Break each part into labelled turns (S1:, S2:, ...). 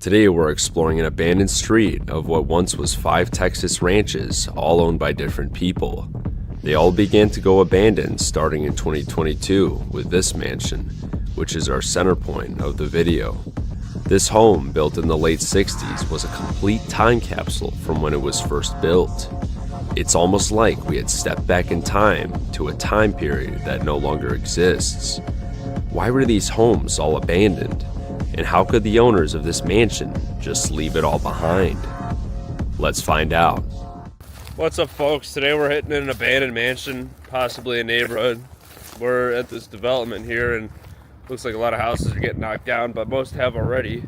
S1: Today we're exploring an abandoned street of what once was 5 Texas ranches, all owned by different people. They all began to go abandoned starting in 2022 with this mansion, which is our center point of the video. This home, built in the late 60s, was a complete time capsule from when it was first built. It's almost like we had stepped back in time to a time period that no longer exists. Why were these homes all abandoned? And how could the owners of this mansion just leave it all behind? Let's find out. What's up, folks? Today we're hitting an abandoned mansion, possibly a neighborhood. We're at this development here and looks like a lot of houses are getting knocked down, but most have already.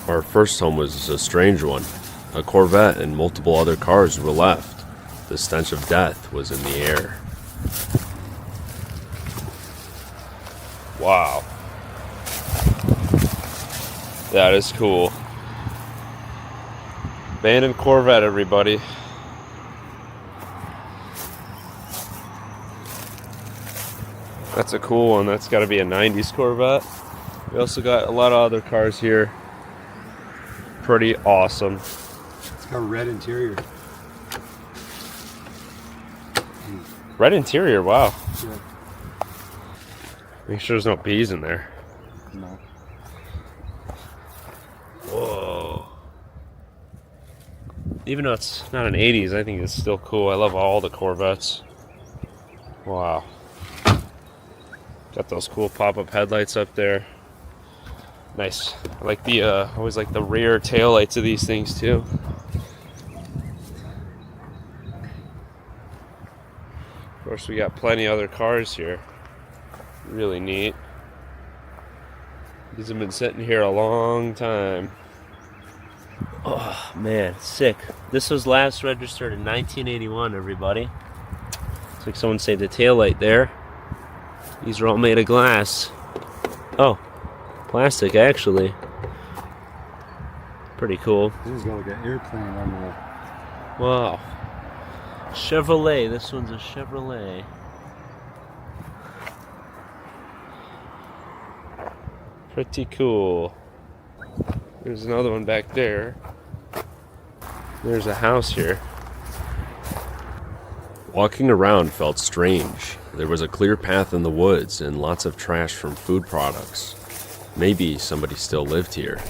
S1: Our first home was a strange one. A Corvette and multiple other cars were left. The stench of death was in the air. Wow. That is cool. Abandoned Corvette, everybody. That's a cool one. That's got to be a 90s Corvette. We also got a lot of other cars here. Pretty awesome.
S2: It's got a red interior.
S1: Red interior, wow.
S2: Yeah.
S1: Make sure there's no bees in there.
S2: No.
S1: Whoa. Even though it's not an 80s, I think it's still cool. I love all the Corvettes. Wow. Got those cool pop-up headlights up there. Nice. I like the, always like the rear tail lights of these things too. Of course, we got plenty other cars here. Really neat. These have been sitting here a long time. Oh man, sick. This was last registered in 1981, everybody. Looks like someone saved the taillight there. These are all made of glass. Oh, plastic actually. Pretty cool.
S2: This has got like an airplane on the...
S1: Wow. Chevrolet. This one's a Chevrolet. Pretty cool. There's another one back there. There's a house here. Walking around felt strange. There was a clear path in the woods and lots of trash from food products. Maybe somebody still lived here.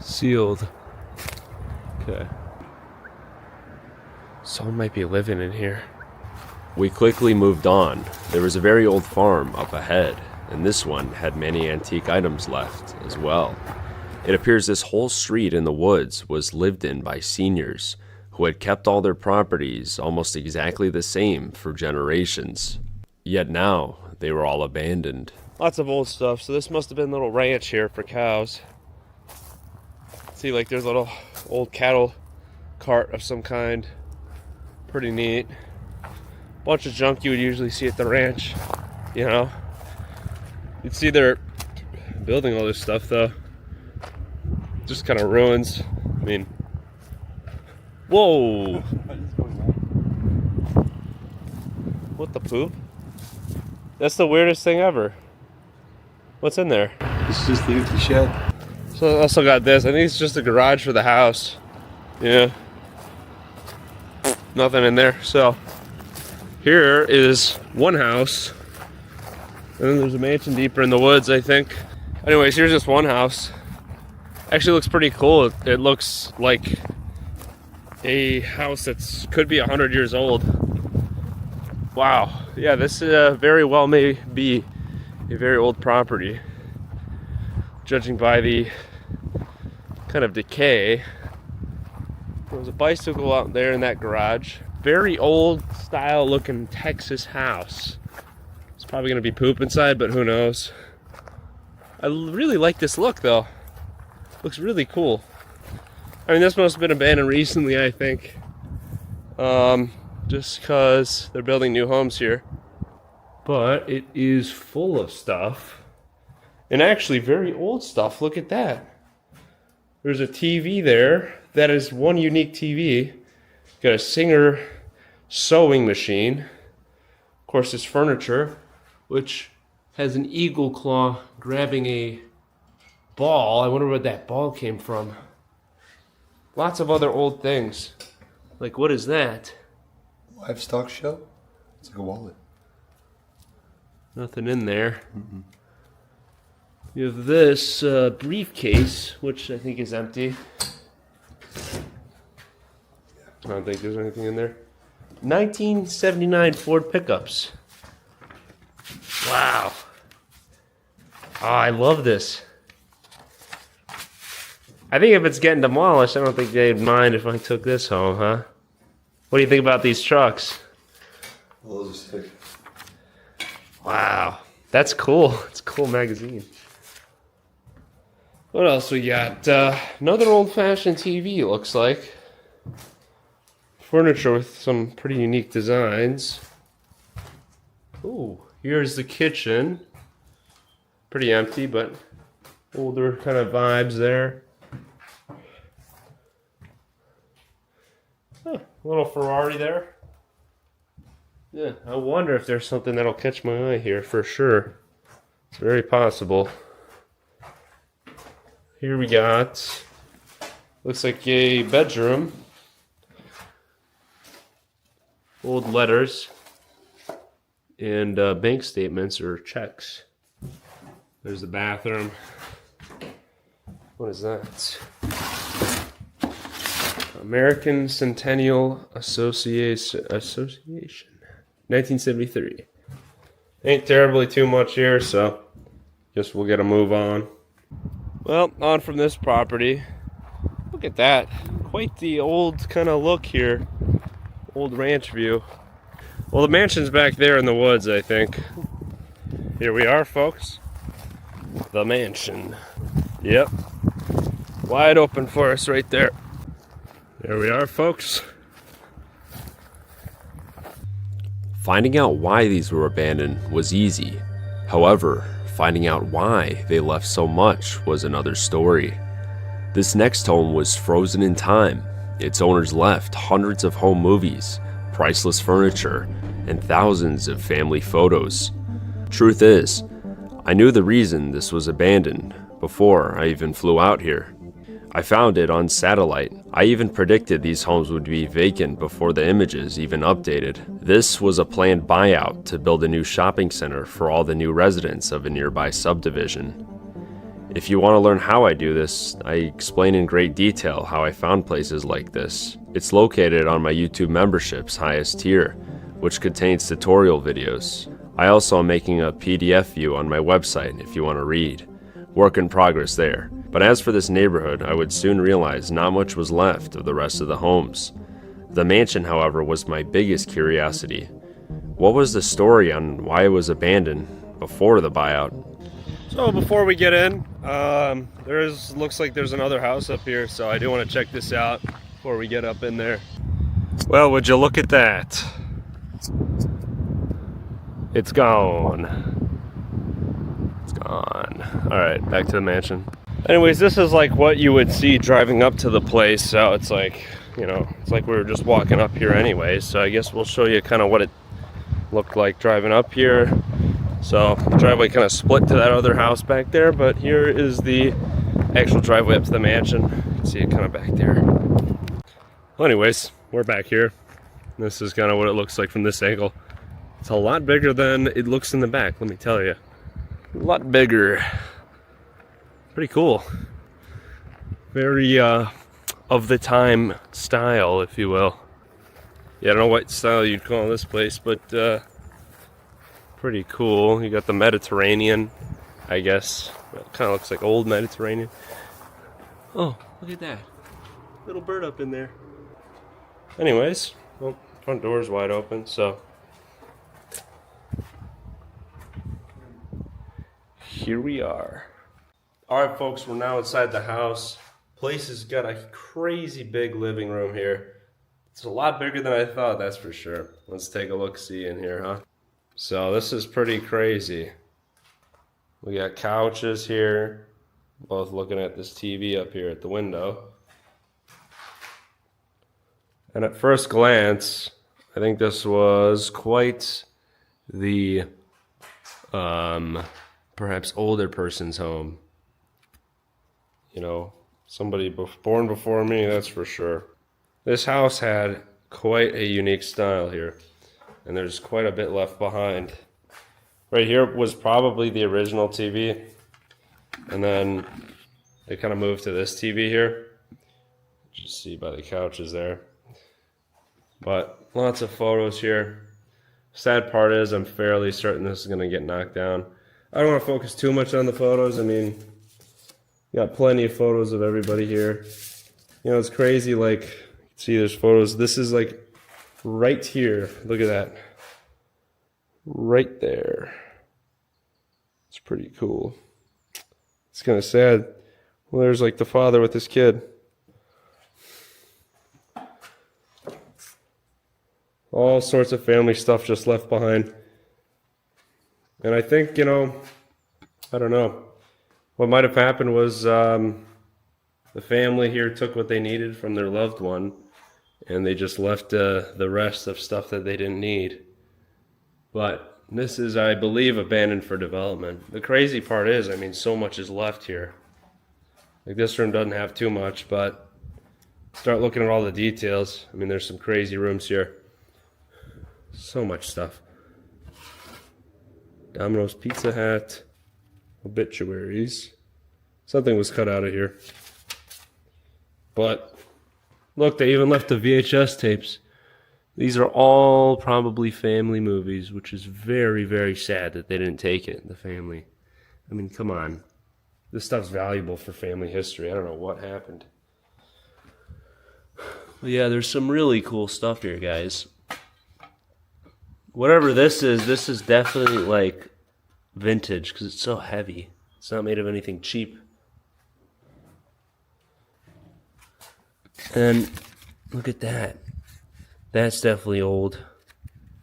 S1: Sealed. Okay. Someone might be living in here. We quickly moved on. There was a very old farm up ahead, and this one had many antique items left as well. It appears this whole street in the woods was lived in by seniors who had kept all their properties almost exactly the same for generations. Yet now, they were all abandoned. Lots of old stuff, so this must have been a little ranch here for cows. See, like there's a little old cattle cart of some kind. Pretty neat. Bunch of junk you would usually see at the ranch, you know. You'd see they're building all this stuff though. Just kind of ruins. I mean, whoa! What the poop? That's the weirdest thing ever. What's in there?
S2: It's just the empty shed.
S1: So I also got this. I think it's just a garage for the house. Yeah. Nothing in there. So here is one house. And then there's a mansion deeper in the woods, I think. Anyways, here's this one house. Actually looks pretty cool. It looks like a house that's could be 100 years old. Wow. Yeah, this very well may be a very old property. Judging by the kind of decay. There was a bicycle out there in that garage. Very old style looking Texas house. It's probably gonna be poop inside, but who knows. I really like this look though. Looks really cool. I mean, this must have been abandoned recently, I think. Just because they're building new homes here. But it is full of stuff. And actually very old stuff. Look at that. There's a TV there. That is one unique TV. Got a Singer sewing machine. course, this furniture, which has an eagle claw grabbing a ball. I wonder where that ball came from. Lots of other old things. Like, what is that?
S2: Livestock show? It's like a wallet.
S1: Nothing in there. You have this briefcase, which I think is empty. I don't think there's anything in there. 1979 Ford pickups. Wow. Oh, I love this. I think if it's getting demolished, I don't think they'd mind if I took this home, huh? What do you think about these trucks?
S2: Well, those are sick.
S1: Wow. That's cool. It's a cool magazine. What else we got? Another old-fashioned TV, it looks like. Furniture with some pretty unique designs. Ooh, here's the kitchen. Pretty empty, but older kind of vibes there. Huh, a little Ferrari there. Yeah, I wonder if there's something that'll catch my eye here for sure. It's very possible. Here we got, looks like a bedroom. Old letters and bank statements or checks. There's the bathroom. What is that? American Centennial Association, 1973. Ain't terribly too much here, so guess we'll get a move on. Well, on from this property. Look at that. Quite the old kind of look here. Old ranch view. Well, the mansion's back there in the woods, I think. Here we are, folks. The mansion. Yep. Wide open for us right there. There we are, folks.
S3: Finding out why these were abandoned was easy. However, finding out why they left so much was another story. This next home was frozen in time. Its owners left hundreds of home movies, priceless furniture, and thousands of family photos. Truth is, I knew the reason this was abandoned before I even flew out here. I found it on satellite. I even predicted these homes would be vacant before the images even updated. This was a planned buyout to build a new shopping center for all the new residents of a nearby subdivision. If you want to learn how I do this, I explain in great detail how I found places like this. It's located on my YouTube membership's highest tier, which contains tutorial videos. I also am making a PDF view on my website if you want to read. Work in progress there. But as for this neighborhood, I would soon realize not much was left of the rest of the homes. The mansion, however, was my biggest curiosity. What was the story on why it was abandoned before the buyout?
S1: So before we get in, looks like there's another house up here, so I do want to check this out before we get up in there. Well, would you look at that? It's gone. It's gone. All right, back to the mansion. Anyways, this is like what you would see driving up to the place, so it's like, you know, it's like we were just walking up here anyways, so I guess we'll show you kind of what it looked like driving up here. So the driveway kind of split to that other house back there, but here is the actual driveway up to the mansion. You can see it kind of back there. Well, anyways, we're back here. This is kind of what it looks like from this angle. It's a lot bigger than it looks in the back, let me tell you. A lot bigger. Pretty cool. Very of the time style, if you will. Yeah, I don't know what style you'd call this place, but pretty cool. You got the Mediterranean, I guess. It kind of looks like old Mediterranean. Oh, look at that. Little bird up in there. Anyways, well, front door's wide open, so here we are. Alright folks, we're now inside the house. Place has got a crazy big living room here. It's a lot bigger than I thought, that's for sure. Let's take a look-see in here, huh? So this is pretty crazy. We got couches here, both looking at this TV up here at the window. And at first glance, I think this was quite
S3: the perhaps older person's home. You know, somebody born before me, that's for sure. This house had quite a unique style here, and there's quite a bit left behind. Right here was probably the original TV, and then they kind of moved to this TV here. Just see by the couches there. But lots of photos here. Sad part is I'm fairly certain this is going to get knocked down. I don't want to focus too much on the photos. I mean, got plenty of photos of everybody here. You know, it's crazy, like, see there's photos. This is like right here. Look at that. Right there. It's pretty cool. It's kind of sad. Well, there's like the father with his kid. All sorts of family stuff just left behind. And I think, you know, I don't know. What might have happened was the family here took what they needed from their loved one, and they just left the rest of stuff that they didn't need. But this is, I believe, abandoned for development. The crazy part is, I mean, so much is left here. Like, this room doesn't have too much, but start looking at all the details. I mean, there's some crazy rooms here. So much stuff. Domino's Pizza Hut, obituaries. Something was cut out of here. But look, they even left the VHS tapes. These are all probably family movies, which is very, very sad that they didn't take it, the family. I mean, come on. This stuff's valuable for family history. I don't know what happened. But yeah, there's some really cool stuff here, guys. Whatever this is definitely like vintage because it's so heavy. It's not made of anything cheap. And look at that. That's definitely old.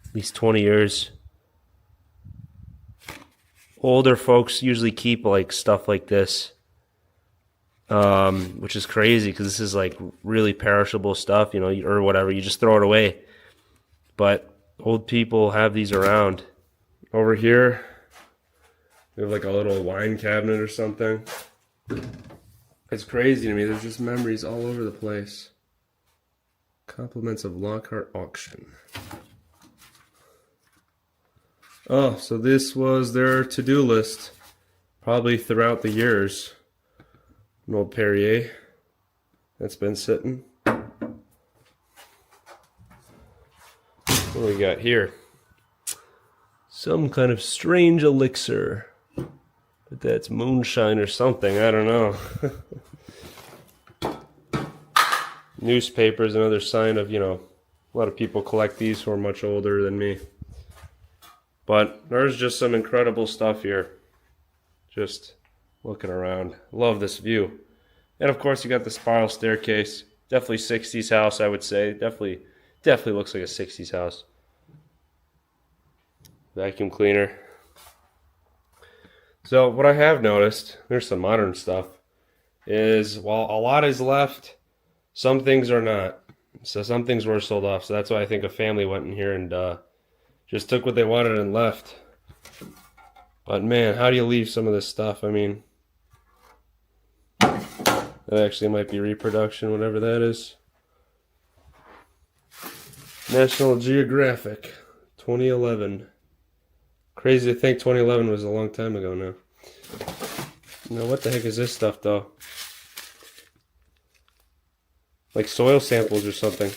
S3: At least 20 years. Older folks usually keep like stuff like this. Which is crazy because this is like really perishable stuff, you know, or whatever. You just throw it away. But old people have these around. Over here, we have like a little wine cabinet or something. It's crazy to me. There's just memories all over the place. Compliments of Lockhart Auction. Oh, so this was their to-do list. Probably throughout the years. An old Perrier that's been sitting. What do we got here? Some kind of strange elixir. But that's moonshine or something. I don't know. Newspapers, another sign of, you know, a lot of people collect these who are much older than me. But there's just some incredible stuff here. Just looking around. Love this view. And of course you got the spiral staircase. Definitely 60s house, I would say. Definitely looks like a 60s house. Vacuum cleaner. So what I have noticed, there's some modern stuff, is while a lot is left, some things are not. So some things were sold off. So that's why I think a family went in here and just took what they wanted and left. But man, how do you leave some of this stuff? I mean, that actually might be reproduction, whatever that is. National Geographic, 2011. Crazy to think 2011 was a long time ago now. Now, what the heck is this stuff, though? Like soil samples or something.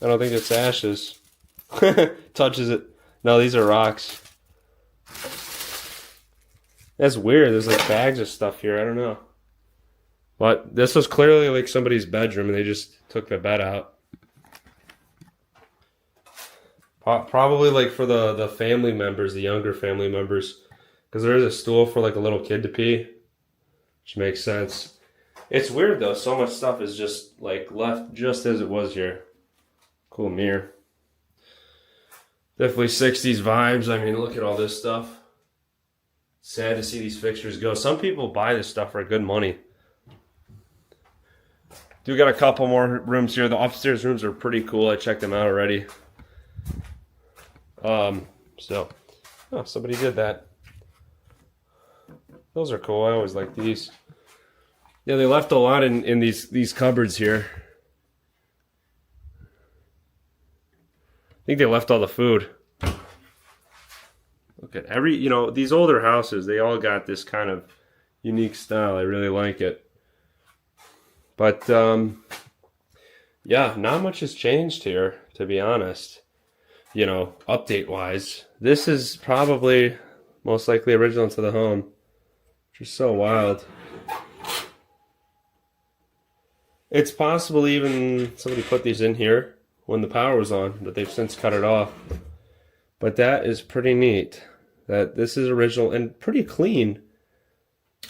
S3: I don't think it's ashes. Touches it. No, these are rocks. That's weird. There's like bags of stuff here. I don't know. But this was clearly like somebody's bedroom and they just took the bed out. Probably like for the family members, the younger family members. Because there is a stool for like a little kid to pee. Which makes sense. It's weird though. So much stuff is just like left just as it was here. Cool mirror. Definitely 60s vibes. I mean, look at all this stuff. Sad to see these fixtures go. Some people buy this stuff for good money. Do got a couple more rooms here. The upstairs rooms are pretty cool. I checked them out already. So, oh, somebody did that. Those are cool. I always like these. Yeah, they left a lot in these cupboards here. I think they left all the food. Look at these older houses, they all got this kind of unique style. I really like it. But, yeah, not much has changed here, to be honest. Update-wise. This is probably most likely original to the home, which is so wild. It's possible even somebody put these in here when the power was on, but they've since cut it off. But that is pretty neat. That this is original and pretty clean.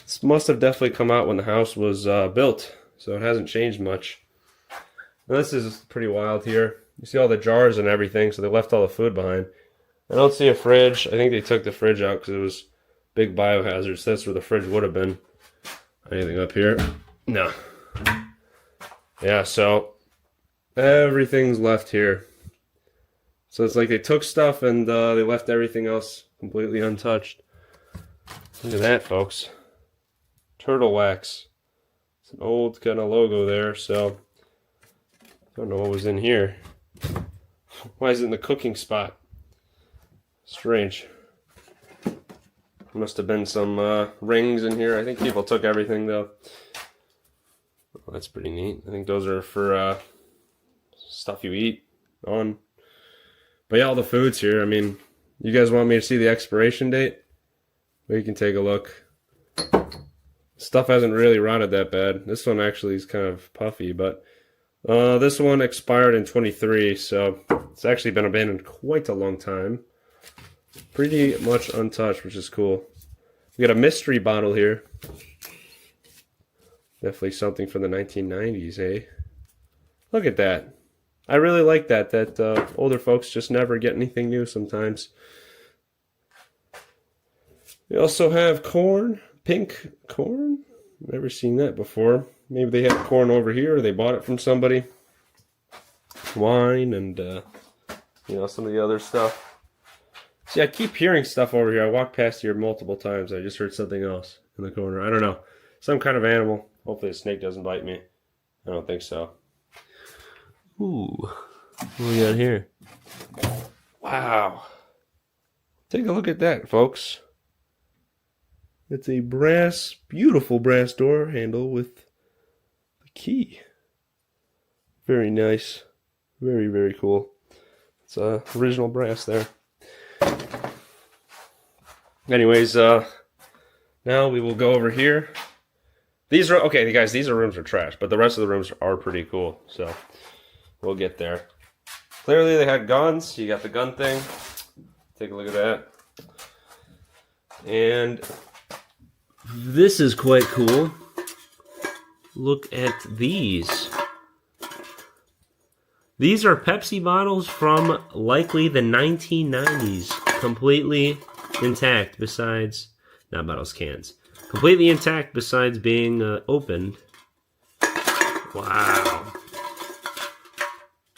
S3: This must have definitely come out when the house was built, so it hasn't changed much. Now, this is pretty wild here. You see all the jars and everything, so they left all the food behind. I don't see a fridge. I think they took the fridge out because it was big biohazard. So that's where the fridge would have been. Anything up here? No. Yeah, so everything's left here. So it's like they took stuff and they left everything else completely untouched. Look at that, folks. Turtle wax. It's an old kind of logo there, so I don't know what was in here. Why is it in the cooking spot? Strange. Must have been some rings in here. I think people took everything though. Oh, that's pretty neat. I think those are for stuff you eat on. But yeah, all the food's here. I mean, you guys want me to see the expiration date? Well, you can take a look. Stuff hasn't really rotted that bad. This one actually is kind of puffy, but this one expired in 23, so it's actually been abandoned quite a long time. Pretty much untouched, which is cool. We got a mystery bottle here. Definitely something from the 1990s, eh? Look at that. I really like that older folks just never get anything new sometimes. We also have corn, pink corn. Never seen that before. Maybe they had corn over here or they bought it from somebody. Wine and, some of the other stuff. See, I keep hearing stuff over here. I walked past here multiple times. I just heard something else in the corner. I don't know. Some kind of animal. Hopefully a snake doesn't bite me. I don't think so. Ooh. What do we got here? Wow. Take a look at that, folks. It's a beautiful brass door handle with the key. Very nice. Very, very cool. It's original brass there. Anyways, now we will go over here. These are, okay, guys, these rooms are trash, but the rest of the rooms are pretty cool, so we'll get there. Clearly they had guns. You got the gun thing. Take a look at that. And this is quite cool. Look at these. These are Pepsi bottles from likely the 1990s. Completely intact besides, not bottles, cans. Completely intact besides being opened. Wow.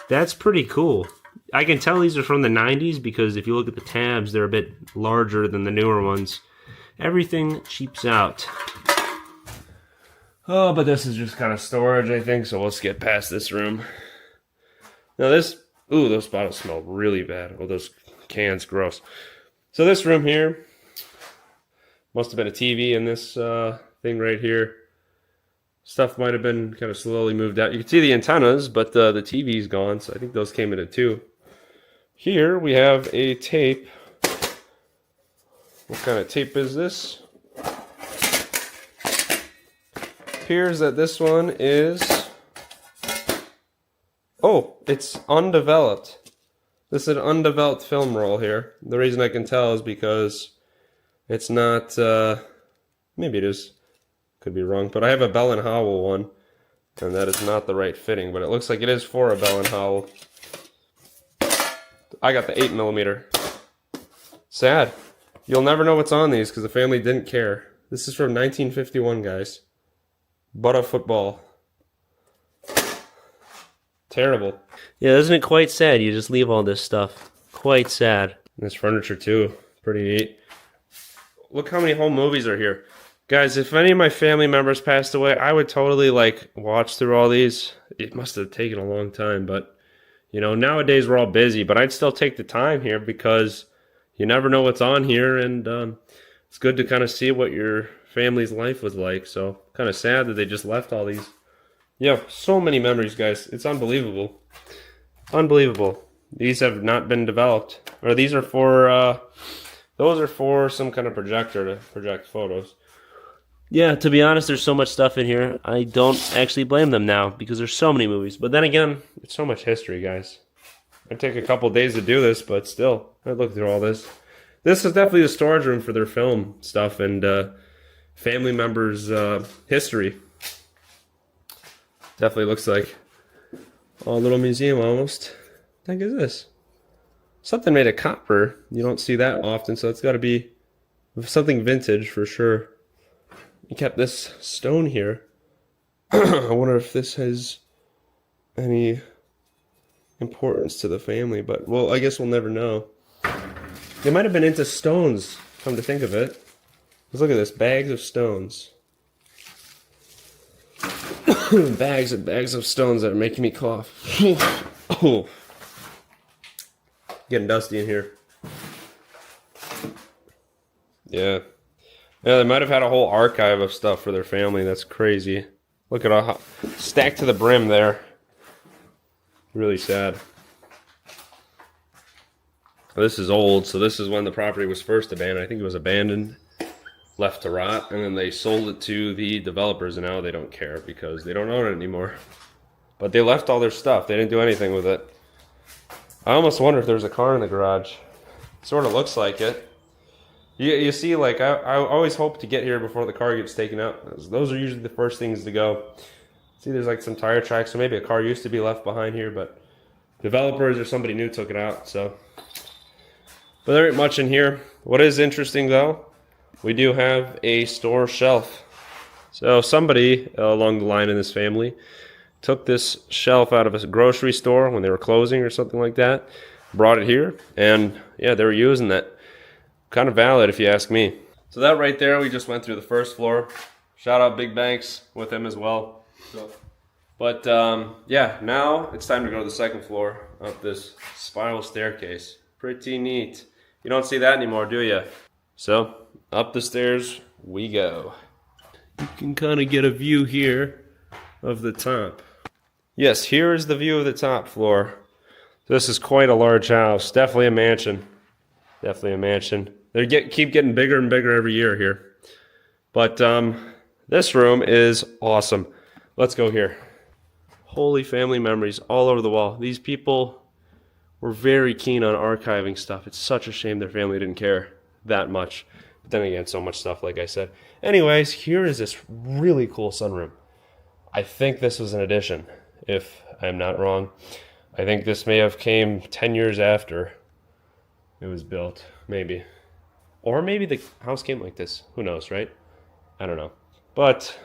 S3: That's pretty cool. I can tell these are from the 90s because if you look at the tabs, they're a bit larger than the newer ones. Everything cheaps out. Oh, but this is just kind of storage, I think, so let's get past this room. Now those bottles smell really bad. Oh, those cans, gross. So this room here, must have been a TV in this thing right here. Stuff might have been kind of slowly moved out. You can see the antennas, but the TV's gone, so I think those came in it too. Here we have a tape. What kind of tape is this? Appears that this one is... Oh, it's undeveloped. This is an undeveloped film roll here. The reason I can tell is because it's not... maybe it is. Could be wrong, but I have a Bell & Howell one, and that is not the right fitting, but it looks like it is for a Bell & Howell. I got the 8mm. Sad. You'll never know what's on these because the family didn't care. This is from 1951, guys. But a football. Terrible. Yeah, isn't it quite sad? You just leave all this stuff. Quite sad. This furniture too. Pretty neat. Look how many home movies are here. Guys, if any of my family members passed away, I would totally like watch through all these. It must have taken a long time, but you know, nowadays we're all busy, but I'd still take the time here because you never know what's on here, and it's good to kind of see what your family's life was like. So kind of sad that they just left all these. Yeah, so many memories, guys. It's unbelievable. Unbelievable. These have not been developed. Or these are for, those are for some kind of projector to project photos. Yeah, to be honest, there's so much stuff in here. I don't actually blame them now because there's so many movies. But then again, it's so much history, guys. It'd take a couple days to do this, but still, I'd look through all this. This is definitely the storage room for their film stuff and family members' history. Definitely looks like a little museum almost. What the heck is this? Something made of copper. You don't see that often, so it's got to be something vintage for sure. You kept this stone here. I wonder if this has any importance to the family, but well, I guess we'll never know. They might have been into stones, come to think of it. Let's look at this, bags of stones. Bags and bags of stones that are making me cough. Oh. Getting dusty in here. Yeah. Yeah, they might have had a whole archive of stuff for their family. That's crazy. Look at all stacked to the brim there. Really sad. This is old, so this is when the property was first abandoned. I think it was abandoned, left to rot, and then they sold it to the developers, and now they don't care because they don't own it anymore. But they left all their stuff. They didn't do anything with it. I almost wonder if there's a car in the garage. Sort of looks like it. You see, like, I always hope to get here before the car gets taken out. Those are usually the first things to go. See, there's like some tire tracks, so maybe a car used to be left behind here, but developers or somebody new took it out, so. But there ain't much in here. What is interesting, though, we do have a store shelf. So somebody along the line in this family took this shelf out of a grocery store when they were closing or something like that, brought it here, and yeah, they were using that. Kind of valid if you ask me. So that right there, we just went through the first floor. Shout out Big Banks with him as well. But yeah, now it's time to go to the second floor up this spiral staircase. Pretty neat. You don't see that anymore, do you? So up the stairs we go. You can kind of get a view here of the top. Yes, here is the view of the top floor. This is quite a large house. Definitely a mansion. Definitely a mansion. They keep getting bigger and bigger every year here. But this room is awesome. Let's go here. Holy family memories all over the wall. These people were very keen on archiving stuff. It's such a shame their family didn't care that much. But then again, so much stuff, like I said. Anyways, here is this really cool sunroom. I think this was an addition, if I'm not wrong. I think this may have came 10 years after it was built, maybe. Or maybe the house came like this. Who knows, right? I don't know. But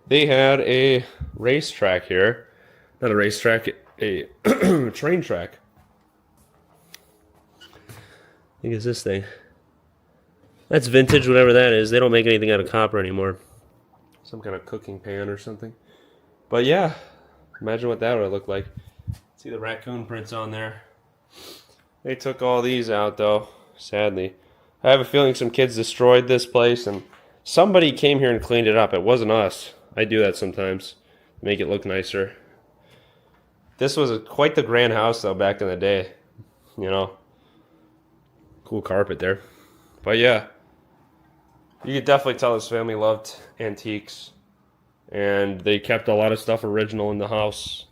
S3: they had a racetrack here. Not a racetrack, a train track. I think it's this thing. That's vintage, whatever that is. They don't make anything out of copper anymore. Some kind of cooking pan or something. But yeah, imagine what that would look like. See the raccoon prints on there. They took all these out, though, sadly. I have a feeling some kids destroyed this place, and somebody came here and cleaned it up. It wasn't us. I do that sometimes, make it look nicer. This was quite the grand house, though, back in the day. You know, cool carpet there. But yeah, you could definitely tell this family loved antiques, and they kept a lot of stuff original in the house.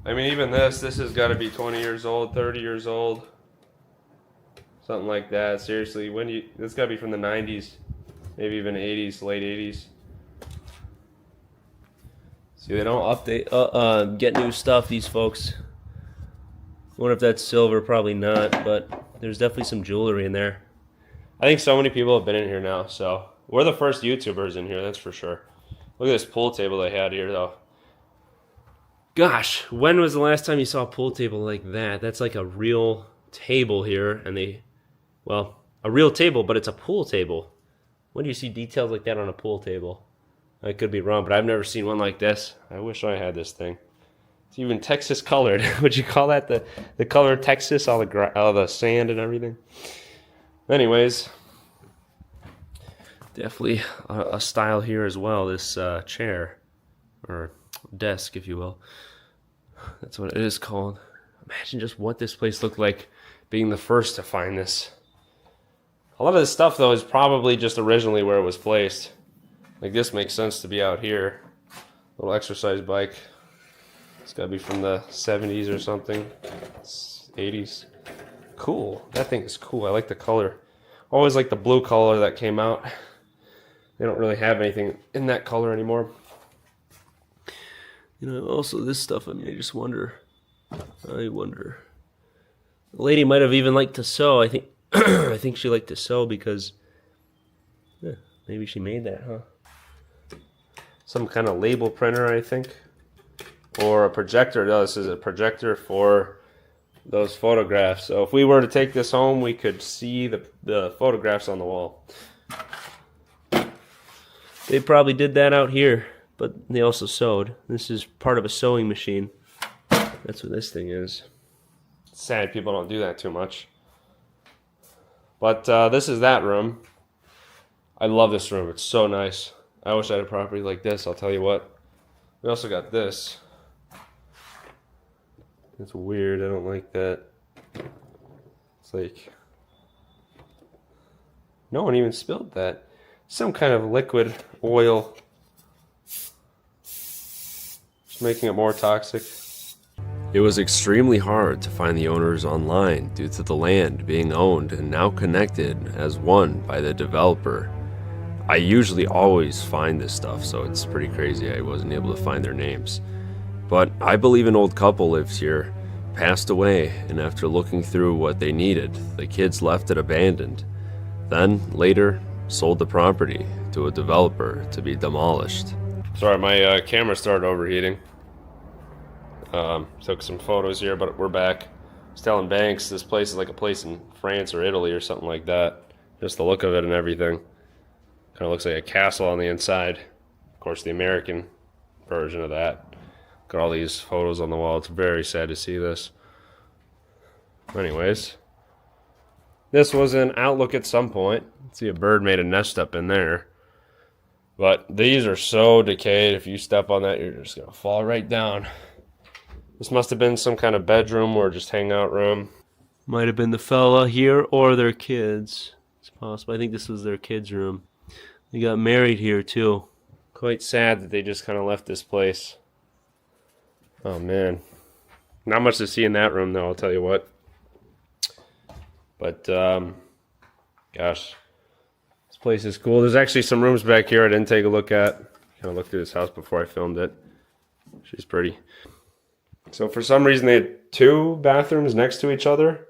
S3: I mean, even this has got to be 20 years old, 30 years old. Something like that. Seriously, this got to be from the 90s, maybe even 80s, late 80s. See, they don't update, get new stuff, these folks. I wonder if that's silver, probably not, but there's definitely some jewelry in there. I think so many people have been in here now, so we're the first YouTubers in here, that's for sure. Look at this pool table they had here, though. Gosh, when was the last time you saw a pool table like that? That's like a real table here, and a real table, but it's a pool table. When do you see details like that on a pool table? I could be wrong, but I've never seen one like this. I wish I had this thing. It's even Texas colored. Would you call that the color of Texas? All the sand and everything. Anyways, definitely a style here as well. This chair, or desk, if you will. That's what it is called. Imagine just what this place looked like being the first to find this. A lot of this stuff, though, is probably just originally where it was placed. Like, this makes sense to be out here. Little exercise bike. It's got to be from the 70s or something. 80s. Cool. That thing is cool. I like the color. Always like the blue color that came out. They don't really have anything in that color anymore. You know, also this stuff, I mean, I wonder. The lady might have even liked to sew. I think I think she liked to sew because maybe she made that, huh? Some kind of label printer, I think. Or a projector. No, this is a projector for those photographs. So if we were to take this home, we could see the photographs on the wall. They probably did that out here, but they also sewed. This is part of a sewing machine. That's what this thing is. It's sad people don't do that too much. But this is that room. I love this room. It's so nice. I wish I had a property like this, I'll tell you what. We also got this. It's weird. I don't like that. It's like... no one even spilled that. Some kind of liquid oil. Just making it more toxic. It was extremely hard to find the owners online due to the land being owned and now connected as one by the developer. I usually always find this stuff, so it's pretty crazy I wasn't able to find their names. But I believe an old couple lives here, passed away, and after looking through what they needed, the kids left it abandoned. Then, later, sold the property to a developer to be demolished. Sorry, my camera started overheating. Took some photos here, but we're back. I was telling Banks this place is like a place in France or Italy or something like that. Just the look of it and everything. Kind of looks like a castle on the inside. Of course, the American version of that. Got all these photos on the wall. It's very sad to see this. Anyways, this was an outlook at some point. See, a bird made a nest up in there. But these are so decayed. If you step on that, you're just going to fall right down. This must have been some kind of bedroom or just hangout room. Might have been the fella here or their kids. It's possible. I think this was their kids' room. They got married here too. Quite sad that they just kind of left this place. Oh man. Not much to see in that room though, I'll tell you what. But, gosh. This place is cool. There's actually some rooms back here I didn't take a look at. Kind of looked through this house before I filmed it. She's pretty. So for some reason they had two bathrooms next to each other.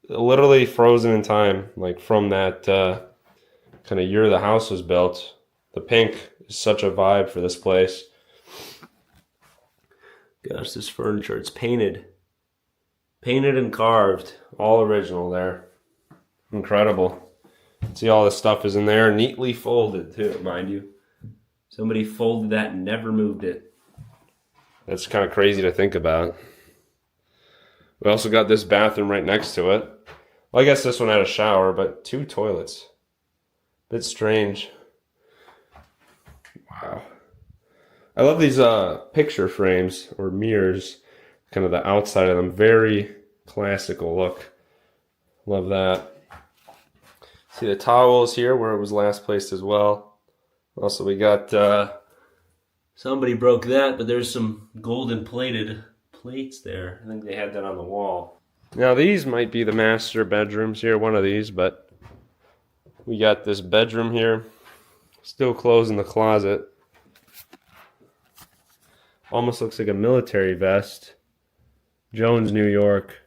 S3: Literally frozen in time. Like from that kind of year the house was built. The pink is such a vibe for this place. Gosh, this furniture, it's painted. Painted and carved. All original there. Incredible. See, all this stuff is in there. Neatly folded too, mind you. Somebody folded that and never moved it. That's kind of crazy to think about. We also got this bathroom right next to it. Well, I guess this one had a shower, but two toilets. Bit strange. Wow. I love these picture frames or mirrors. Kind of the outside of them. Very classical look. Love that. See the towels here where it was last placed as well. Also we got... somebody broke that, but there's some golden plated plates there. I think they had that on the wall. Now these might be the master bedrooms here, one of these, but we got this bedroom here. Still clothes in the closet. Almost looks like a military vest. Jones, New York.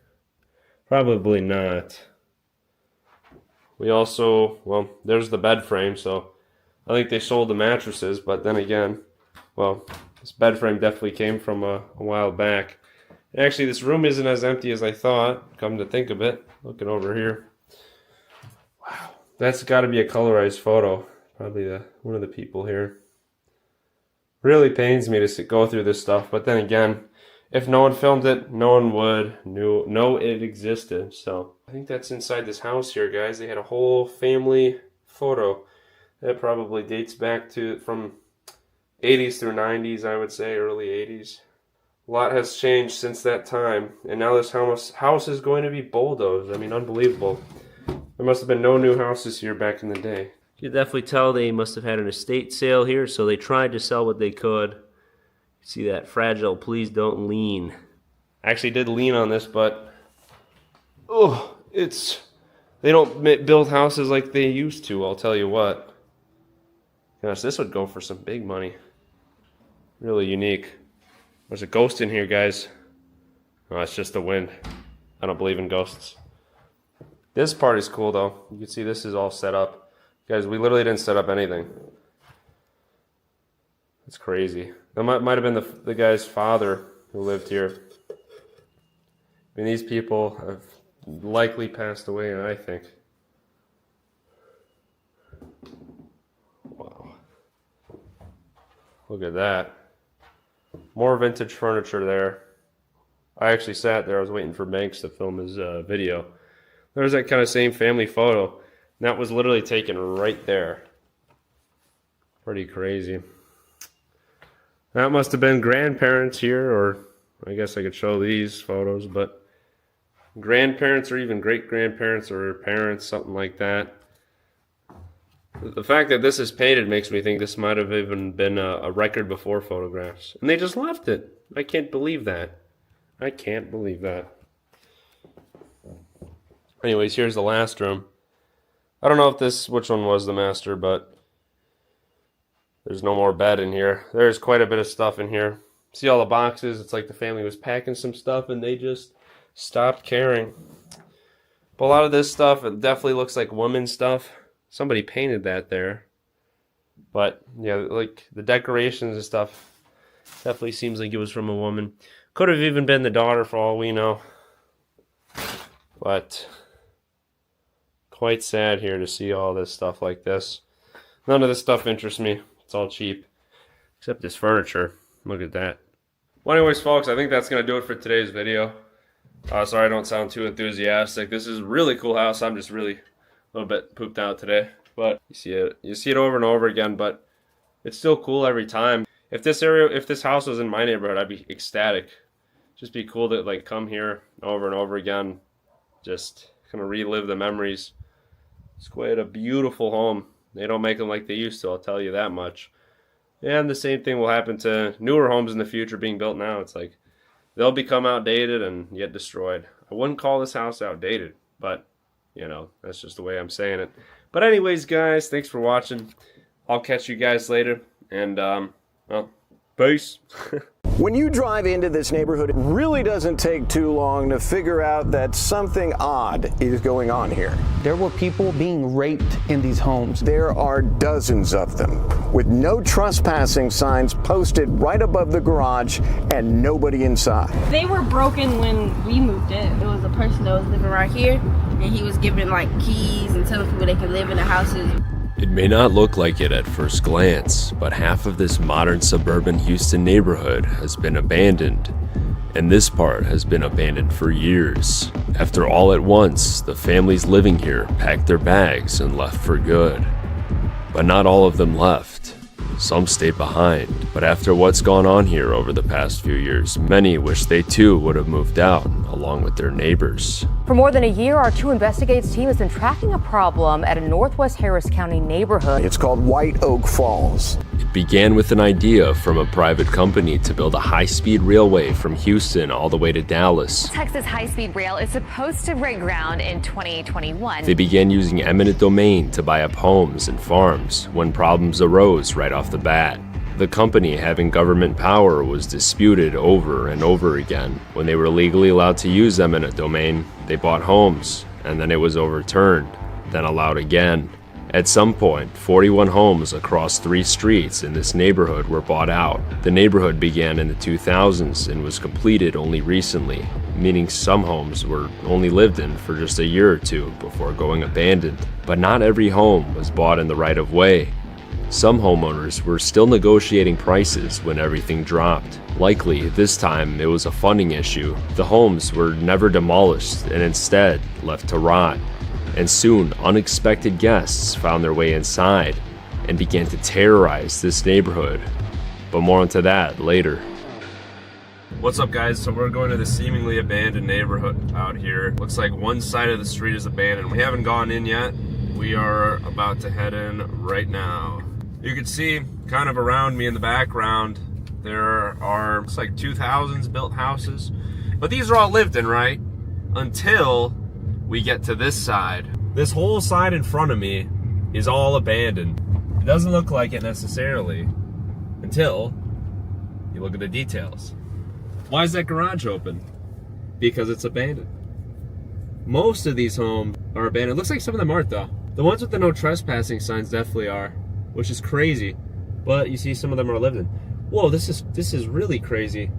S3: Probably not. We also, well, there's the bed frame, so I think they sold the mattresses, but then again, well, This bed frame definitely came from a while back. Actually, this room isn't as empty as I thought, come to think of it. Looking over here. Wow, that's got to be a colorized photo. Probably one of the people here. Really pains me to go through this stuff, but then again, if no one filmed it, no one would know it existed. So I think that's inside this house here, guys. They had a whole family photo that probably dates back to from 80s through 90s, I would say, early 80s. A lot has changed since that time, and now this house is going to be bulldozed. I mean, unbelievable. There must have been no new houses here back in the day. You can definitely tell they must have had an estate sale here, so they tried to sell what they could. See that fragile, please don't lean. I actually did lean on this, but they don't build houses like they used to, I'll tell you what. Gosh, this would go for some big money. Really unique. There's a ghost in here, guys. Oh, it's just the wind. I don't believe in ghosts. This part is cool, though. You can see this is all set up. Guys, we literally didn't set up anything. It's crazy. That might have been the guy's father who lived here. I mean, these people have likely passed away, I think. Wow. Look at that. More vintage furniture there. I actually sat there. I was waiting for Banks to film his video. There's that kind of same family photo. And that was literally taken right there. Pretty crazy. That must have been grandparents here, or I guess I could show these photos, but grandparents or even great-grandparents or parents, something like that. The fact that this is painted makes me think this might have even been a record before photographs. And they just left it. I can't believe that. I can't believe that. Anyways, here's the last room. I don't know which one was the master, but there's no more bed in here. There's quite a bit of stuff in here. See all the boxes? It's like the family was packing some stuff and they just stopped caring. But a lot of this stuff, it definitely looks like women's stuff. Somebody painted that there. But yeah, like the decorations and stuff definitely seems like it was from a woman. Could have even been the daughter for all we know. But quite sad here to see all this stuff like this. None of this stuff interests me. It's all cheap. Except this furniture. Look at that. Well, anyways, folks, I think that's going to do it for today's video. Sorry I don't sound too enthusiastic. This is a really cool house. I'm just really a little bit pooped out today. But you see it over and over again, but it's still cool every time. If this house was in my neighborhood, I'd be ecstatic. Just be cool to like come here over and over again. Just kind of relive the memories. It's quite a beautiful home. They don't make them like they used to, I'll tell you that much. And the same thing will happen to newer homes in the future being built now. It's like they'll become outdated and yet destroyed. I wouldn't call this house outdated, but you know, that's just the way I'm saying it. But anyways, guys, thanks for watching. I'll catch you guys later. And, well, peace.
S4: When you drive into this neighborhood, it really doesn't take too long to figure out that something odd is going on here.
S5: There were people being raped in these homes.
S4: There are dozens of them, with no trespassing signs posted right above the garage and nobody inside.
S6: They were broken when we moved in.
S7: There was a person that was living right here, and he was giving like keys and telling people they could live in the houses.
S3: It may not look like it at first glance, but half of this modern suburban Houston neighborhood has been abandoned, and this part has been abandoned for years. After all at once, the families living here packed their bags and left for good. But not all of them left. Some stayed behind, but after what's gone on here over the past few years, many wish they too would have moved out, along with their neighbors.
S8: For more than a year, our 2 Investigates team has been tracking a problem at a Northwest Harris County neighborhood.
S4: It's called White Oak Falls.
S3: It began with an idea from a private company to build a high-speed railway from Houston all the way to Dallas.
S9: Texas high-speed rail is supposed to break ground in 2021.
S3: They began using eminent domain to buy up homes and farms when problems arose right off the bat. The company having government power was disputed over and over again. When they were legally allowed to use eminent domain, they bought homes, and then it was overturned, then allowed again. At some point, 41 homes across 3 streets in this neighborhood were bought out. The neighborhood began in the 2000s and was completed only recently, meaning some homes were only lived in for just a year or two before going abandoned. But not every home was bought in the right of way. Some homeowners were still negotiating prices when everything dropped. Likely, this time it was a funding issue. The homes were never demolished and instead left to rot. And soon, unexpected guests found their way inside and began to terrorize this neighborhood. But more into that later. What's up, guys? So we're going to the seemingly abandoned neighborhood out here. Looks like one side of the street is abandoned. We haven't gone in yet. We are about to head in right now. You can see kind of around me in the background, there are, looks like 2000s built houses. But these are all lived in, right? Until we get to this side. This whole side in front of me is all abandoned. It doesn't look like it necessarily until you look at the details. Why is that garage open? Because it's abandoned. Most of these homes are abandoned. Looks like some of them aren't though. The ones with the no trespassing signs definitely are, which is crazy. But you see some of them are lived in. Whoa, this is really crazy.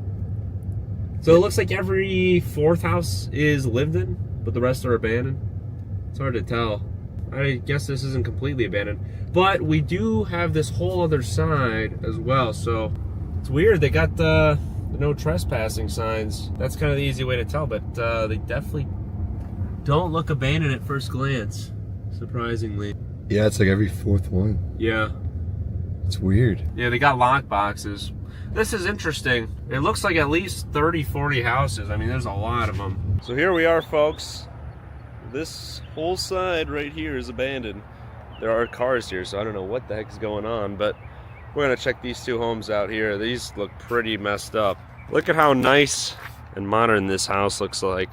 S3: So it looks like every 4th house is lived in, but the rest are abandoned. It's hard to tell. I guess this isn't completely abandoned. But we do have this whole other side as well. So it's weird. They got the no trespassing signs. That's kind of the easy way to tell. But they definitely don't look abandoned at first glance, surprisingly.
S2: Yeah, it's like every 4th one.
S3: Yeah.
S2: It's weird.
S3: Yeah, they got lock boxes. This is interesting. It looks like at least 30, 40 houses. I mean, there's a lot of them. So here we are, folks. This whole side right here is abandoned. There are cars here, so I don't know what the heck is going on, but we're gonna check these 2 homes out here. These look pretty messed up. Look at how nice and modern this house looks like.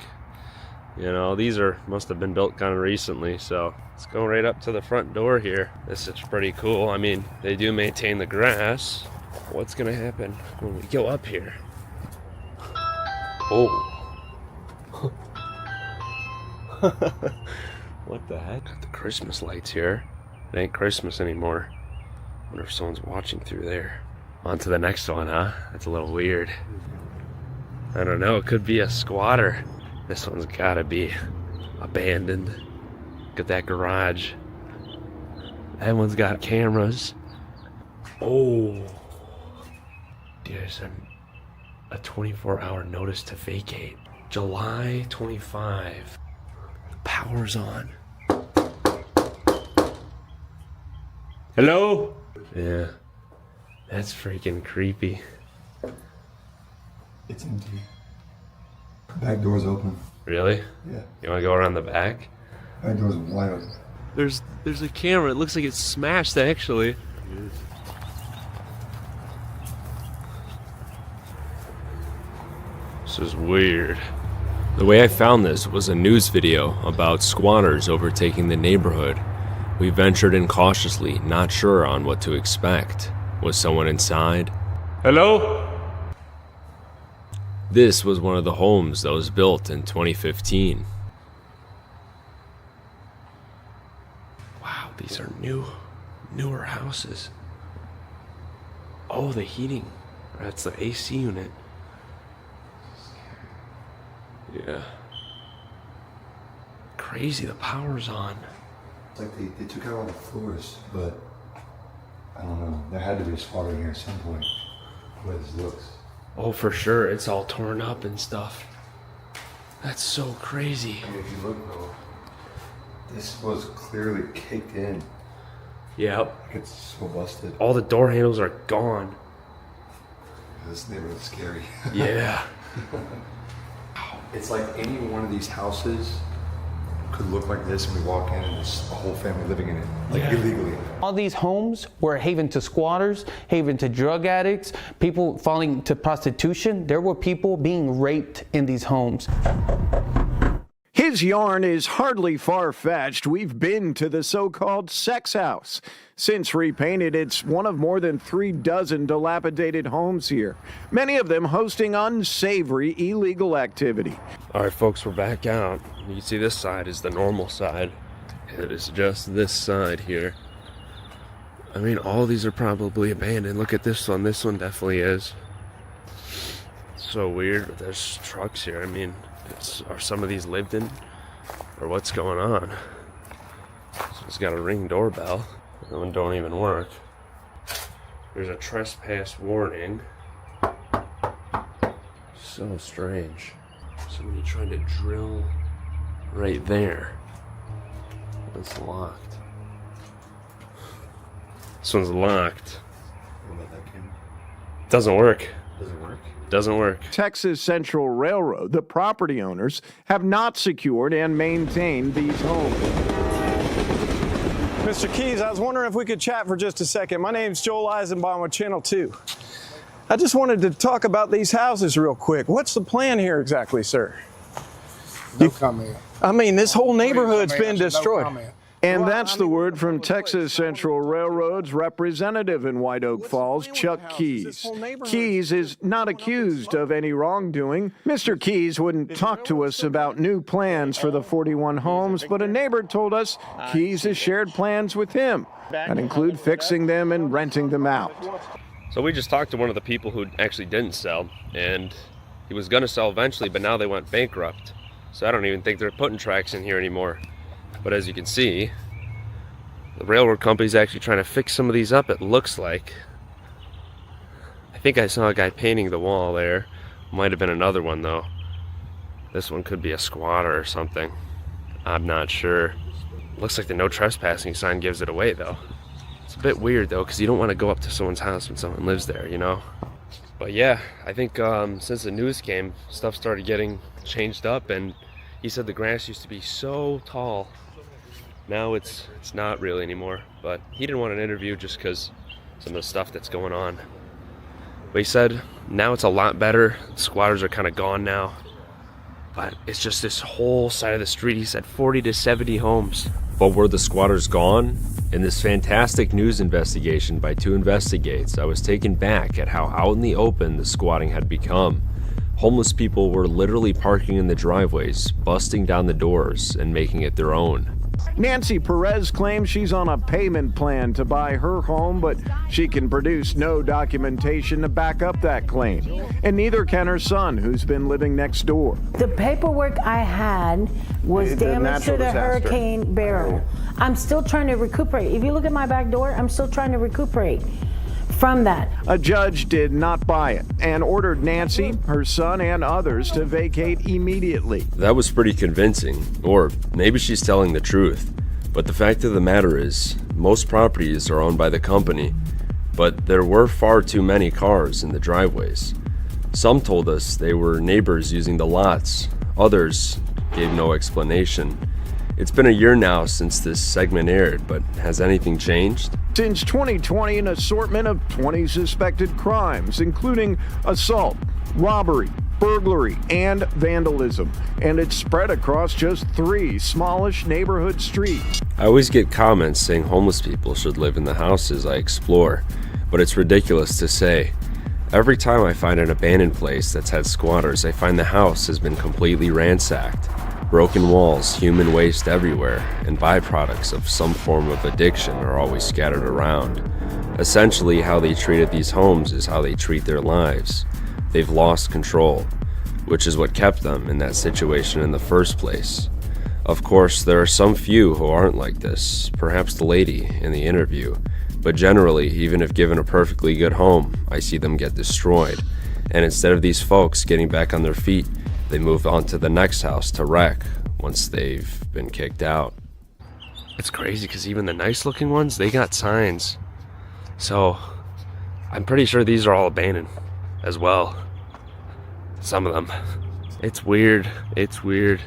S3: You know, these must have been built kind of recently, so let's go right up to the front door here. This is pretty cool. I mean, they do maintain the grass. What's gonna happen when we go up here? Oh. What the heck? Got the Christmas lights here. It ain't Christmas anymore. Wonder if someone's watching through there. On to the next one, huh? That's a little weird. I don't know, it could be a squatter. This one's gotta be abandoned. Look at that garage. That one's got cameras. Oh. There's a 24-hour notice to vacate. July 25. The power's on. Hello? Yeah. That's freaking creepy.
S2: It's empty. Back door's open.
S3: Really?
S2: Yeah.
S3: You wanna go around the back?
S2: Back door's wide open.
S3: There's a camera. It looks like it's smashed actually. This is weird. The way I found this was a news video about squatters overtaking the neighborhood. We ventured in cautiously, not sure on what to expect. Was someone inside? Hello? This was one of the homes that was built in 2015. Wow, these are newer houses. Oh, the heating. That's the AC unit. Yeah. Crazy, the power's on.
S2: It's like they took out all the floors, but I don't know. There had to be a squatter in here at some point. The way this looks.
S3: Oh, for sure. It's all torn up and stuff. That's so crazy.
S2: I mean, if you look though, this was clearly caked in.
S3: Yep.
S2: It's so busted.
S3: All the door handles are gone.
S2: This neighborhood's scary.
S3: Yeah.
S2: It's like any one of these houses could look like this, and we walk in and there's a whole family living in it, like illegally.
S5: All these homes were a haven to squatters, haven to drug addicts, people falling to prostitution. There were people being raped in these homes.
S4: His yarn is hardly far-fetched. We've been to the so-called sex house. Since repainted, it's one of more than 36 dilapidated homes here, many of them hosting unsavory illegal activity.
S3: All right, folks, we're back out. You can see this side is the normal side. It is just this side here. I mean, all these are probably abandoned. Look at this one. This one definitely is. So weird. There's trucks here. I mean, are some of these lived in? Or what's going on? So it's got a Ring doorbell. That one don't even work. There's a trespass warning. So strange. Somebody trying to drill right there. It's locked. This one's locked. Doesn't work. Doesn't work.
S4: Texas Central Railroad, the property owners, have not secured and maintained these homes.
S10: Mr. Keys, I was wondering if we could chat for just a second. My name's Joel Eisenbaum with Channel 2. I just wanted to talk about these houses real quick. What's the plan here exactly, sir?
S11: No comment.
S10: I mean, this whole neighborhood's been
S11: No
S10: destroyed.
S11: comment.
S4: And that's the word from Texas Central Railroad's representative in White Oak Falls, Chuck Keys. Keys is not accused of any wrongdoing. Mr. Keys wouldn't talk to us about new plans for the 41 homes, but a neighbor told us Keys has shared plans with him that include fixing them and renting them out.
S3: So we just talked to one of the people who actually didn't sell, and he was going to sell eventually, but now they went bankrupt. So I don't even think they're putting tracks in here anymore. But as you can see, the railroad company's actually trying to fix some of these up, it looks like. I think I saw a guy painting the wall there. Might have been another one though. This one could be a squatter or something. I'm not sure. Looks like the no trespassing sign gives it away though. It's a bit weird though, because you don't want to go up to someone's house when someone lives there, you know? But yeah, I think since the news came, stuff started getting changed up, and he said the grass used to be so tall. Now it's not really anymore, but he didn't want an interview just because some of the stuff that's going on. But he said now it's a lot better. The squatters are kind of gone now, but it's just this whole side of the street. He said 40 to 70 homes.
S1: But were the squatters gone? In this fantastic news investigation by 2 Investigates, I was taken back at how out in the open the squatting had become. Homeless people were literally parking in the driveways, busting down the doors, and making it their own.
S4: Nancy Perez claims she's on a payment plan to buy her home, but she can produce no documentation to back up that claim. And neither can her son, who's been living next door.
S12: The paperwork I had was
S4: It's a
S12: damaged to
S4: natural
S12: the
S4: disaster.
S12: Hurricane Beryl. I'm still trying to recuperate. If you look at my back door, I'm still trying to recuperate from that.
S4: A judge did not buy it and ordered Nancy, her son, and others to vacate immediately.
S1: That was pretty convincing, or maybe she's telling the truth. But the fact of the matter is, most properties are owned by the company, but there were far too many cars in the driveways. Some told us they were neighbors using the lots, others gave no explanation. It's been a year now since this segment aired, but has anything changed?
S4: Since 2020, an assortment of 20 suspected crimes, including assault, robbery, burglary, and vandalism. And it's spread across just 3 smallish neighborhood streets.
S1: I always get comments saying homeless people should live in the houses I explore, but it's ridiculous to say. Every time I find an abandoned place that's had squatters, I find the house has been completely ransacked. Broken walls, human waste everywhere, and byproducts of some form of addiction are always scattered around. Essentially, how they treated these homes is how they treat their lives. They've lost control, which is what kept them in that situation in the first place. Of course, there are some few who aren't like this, perhaps the lady in the interview, but generally, even if given a perfectly good home, I see them get destroyed. And instead of these folks getting back on their feet, they move on to the next house to wreck once they've been kicked out.
S3: It's crazy because even the nice looking ones, they got signs. So I'm pretty sure these are all abandoned as well. Some of them. It's weird. It's weird.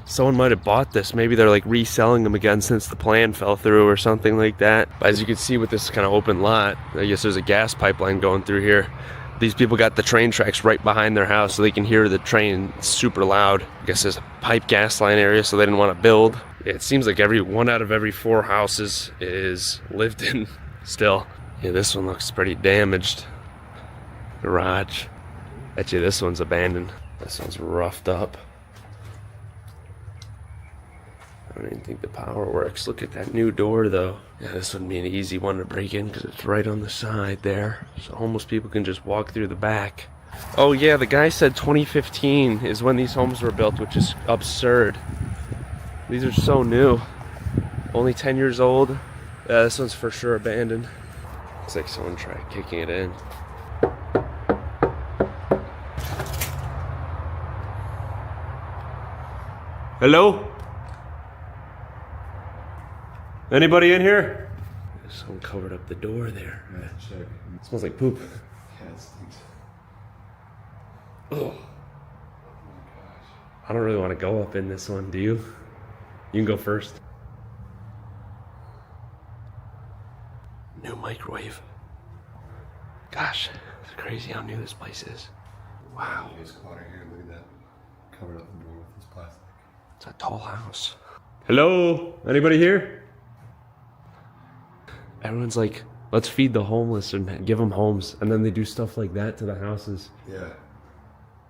S3: Someone might have bought this. Maybe they're like reselling them again since the plan fell through or something like that. But as you can see with this kind of open lot, I guess there's a gas pipeline going through here. These people got the train tracks right behind their house so they can hear the train super loud. I guess there's a pipe gas line area, so they didn't want to build. It seems like 1 out of every 4 houses is lived in still. Yeah, this one looks pretty damaged. Garage. Bet you this one's abandoned. This one's roughed up. I didn't think the power works. Look at that new door though. Yeah, this wouldn't be an easy one to break in because it's right on the side there. So homeless people can just walk through the back. Oh yeah, the guy said 2015 is when these homes were built, which is absurd. These are so new. Only 10 years old. Yeah, this one's for sure abandoned. Looks like someone tried kicking it in. Hello? Anybody in here? Someone covered up the door there.
S2: Yeah, check.
S3: It smells like poop.
S2: Yeah, it stinks.
S3: Ugh.
S2: Oh my gosh.
S3: I don't really want to go up in this one, do you? You can go first. New microwave. Gosh, it's crazy how new this place is. Wow.
S2: There's water here. Look at that. Covered up the door with this plastic.
S3: It's a tall house. Hello? Anybody here? Everyone's like, let's feed the homeless and give them homes. And then they do stuff like that to the houses.
S2: Yeah.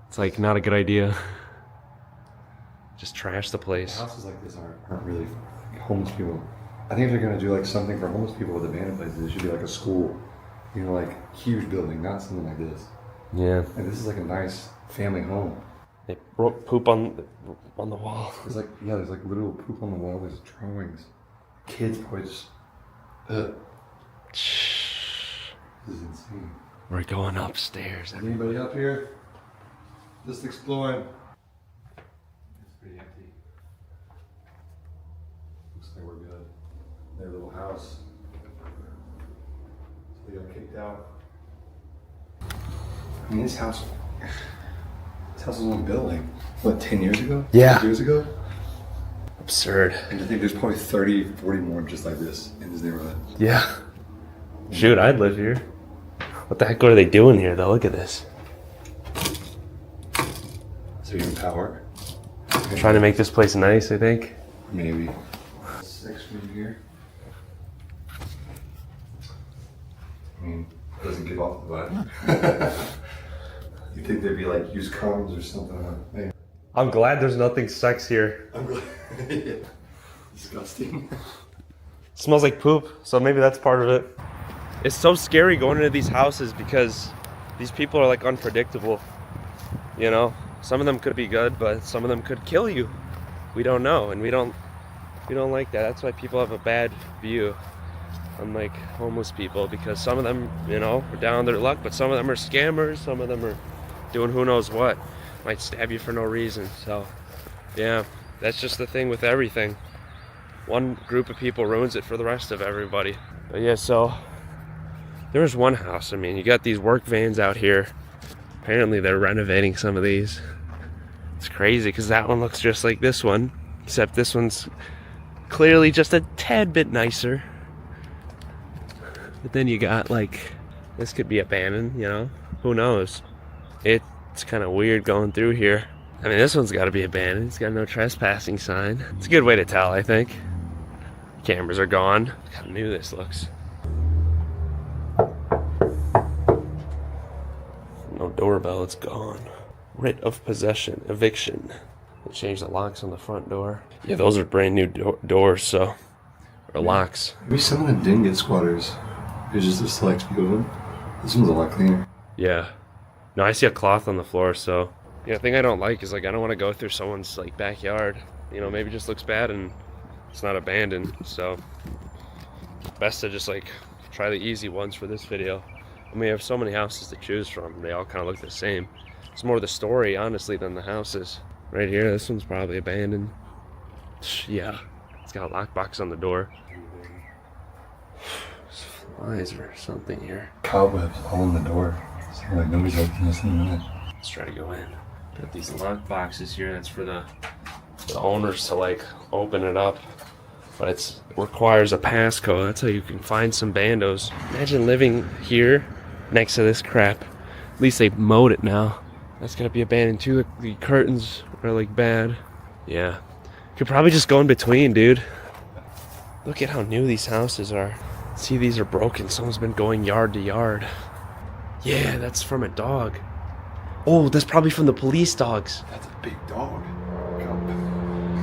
S3: It's like not a good idea. Just trash the place.
S2: Houses like this aren't really for homeless people. I think if they're gonna do like something for homeless people with abandoned places, it should be like a school. You know, like huge building, not something like this.
S3: Yeah.
S2: And this is like a nice family home.
S3: They wrote poop on the wall.
S2: There's like, yeah, there's like literal poop on the wall. There's drawings. Kids probably just. Ugh. This is insane.
S3: We're going upstairs.
S2: Anybody up here? Just exploring. It's pretty empty. Looks like we're good. Their little house. So they got kicked out. I mean, this house was only built like, what, 10 years ago?
S3: Yeah.
S2: 12 years ago?
S3: Absurd.
S2: And I think there's probably 30, 40 more just like this in this neighborhood.
S3: Yeah. Shoot, I'd live here. What the heck are they doing here though? Look at this.
S2: So even power?
S3: Trying to make this place nice, I think.
S2: Maybe. 6 feet here. I mean, it doesn't give off the vibe. You'd think there'd be like used condoms or something. Hey.
S3: I'm glad there's nothing sex here.
S2: I'm glad. Yeah. Disgusting.
S3: It smells like poop, so maybe that's part of it. It's so scary going into these houses because these people are like unpredictable. You know, some of them could be good, but some of them could kill you. We don't know, and we don't like that. That's why people have a bad view on like homeless people, because some of them, you know, are down on their luck, but some of them are scammers, some of them are doing who knows what. Might stab you for no reason. So yeah, that's just the thing with everything. One group of people ruins it for the rest of everybody. But yeah, so there was one house. I mean, you got these work vans out here. Apparently they're renovating some of these. It's crazy because that one looks just like this one, except this one's clearly just a tad bit nicer. But then you got like, this could be abandoned, you know? Who knows? It's kind of weird going through here. I mean, this one's got to be abandoned. It's got no trespassing sign. It's a good way to tell, I think. Cameras are gone. Look how new this looks. No doorbell, it's gone. Writ of possession, eviction. They changed the locks on the front door. Yeah, those are brand new doors, so, or locks.
S2: Maybe some of them didn't get squatters. It was just a select few of them. This one's a lot cleaner.
S3: Yeah. No, I see a cloth on the floor, so. Yeah, the thing I don't like is like, I don't want to go through someone's like backyard. You know, maybe it just looks bad and it's not abandoned, so. Best to just like, try the easy ones for this video. I mean, we have so many houses to choose from. They all kind of look the same. It's more the story, honestly, than the houses. Right here, this one's probably abandoned. Yeah, it's got a lockbox on the door. There's flies or something here.
S2: Cobwebs all in the door. So like nobody's opening this in a minute.
S3: Let's try to go in. Got these lock boxes here. That's for the owners to like open it up. But it requires a passcode. That's how you can find some bandos. Imagine living here next to this crap. At least they mowed it now. That's gotta be abandoned too. The curtains are like bad. Yeah. Could probably just go in between, dude. Look at how new these houses are. See, these are broken. Someone's been going yard to yard. Yeah, that's from a dog. Oh, that's probably from the police dogs.
S2: That's a big dog.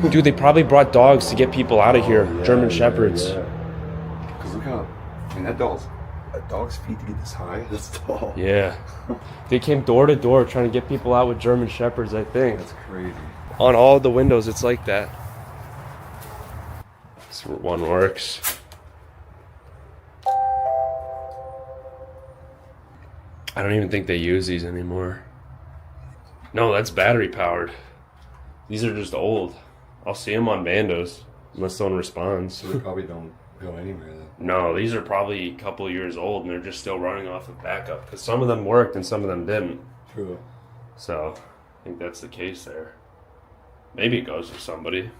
S3: Dude, they probably brought dogs to get people out of here. German Shepherds.
S2: Because look how, I mean, a dog's feet to get this high, that's tall.
S3: Yeah. They came door to door trying to get people out with German Shepherds, I think.
S2: That's crazy.
S3: On all the windows, it's like that. This one works. I don't even think they use these anymore. No, that's battery powered. These are just old. I'll see them on bandos unless someone responds.
S2: So they probably don't go anywhere then.
S3: No, these are probably a couple years old and they're just still running off of backup because some of them worked and some of them didn't.
S2: True.
S3: So I think that's the case there. Maybe it goes to somebody.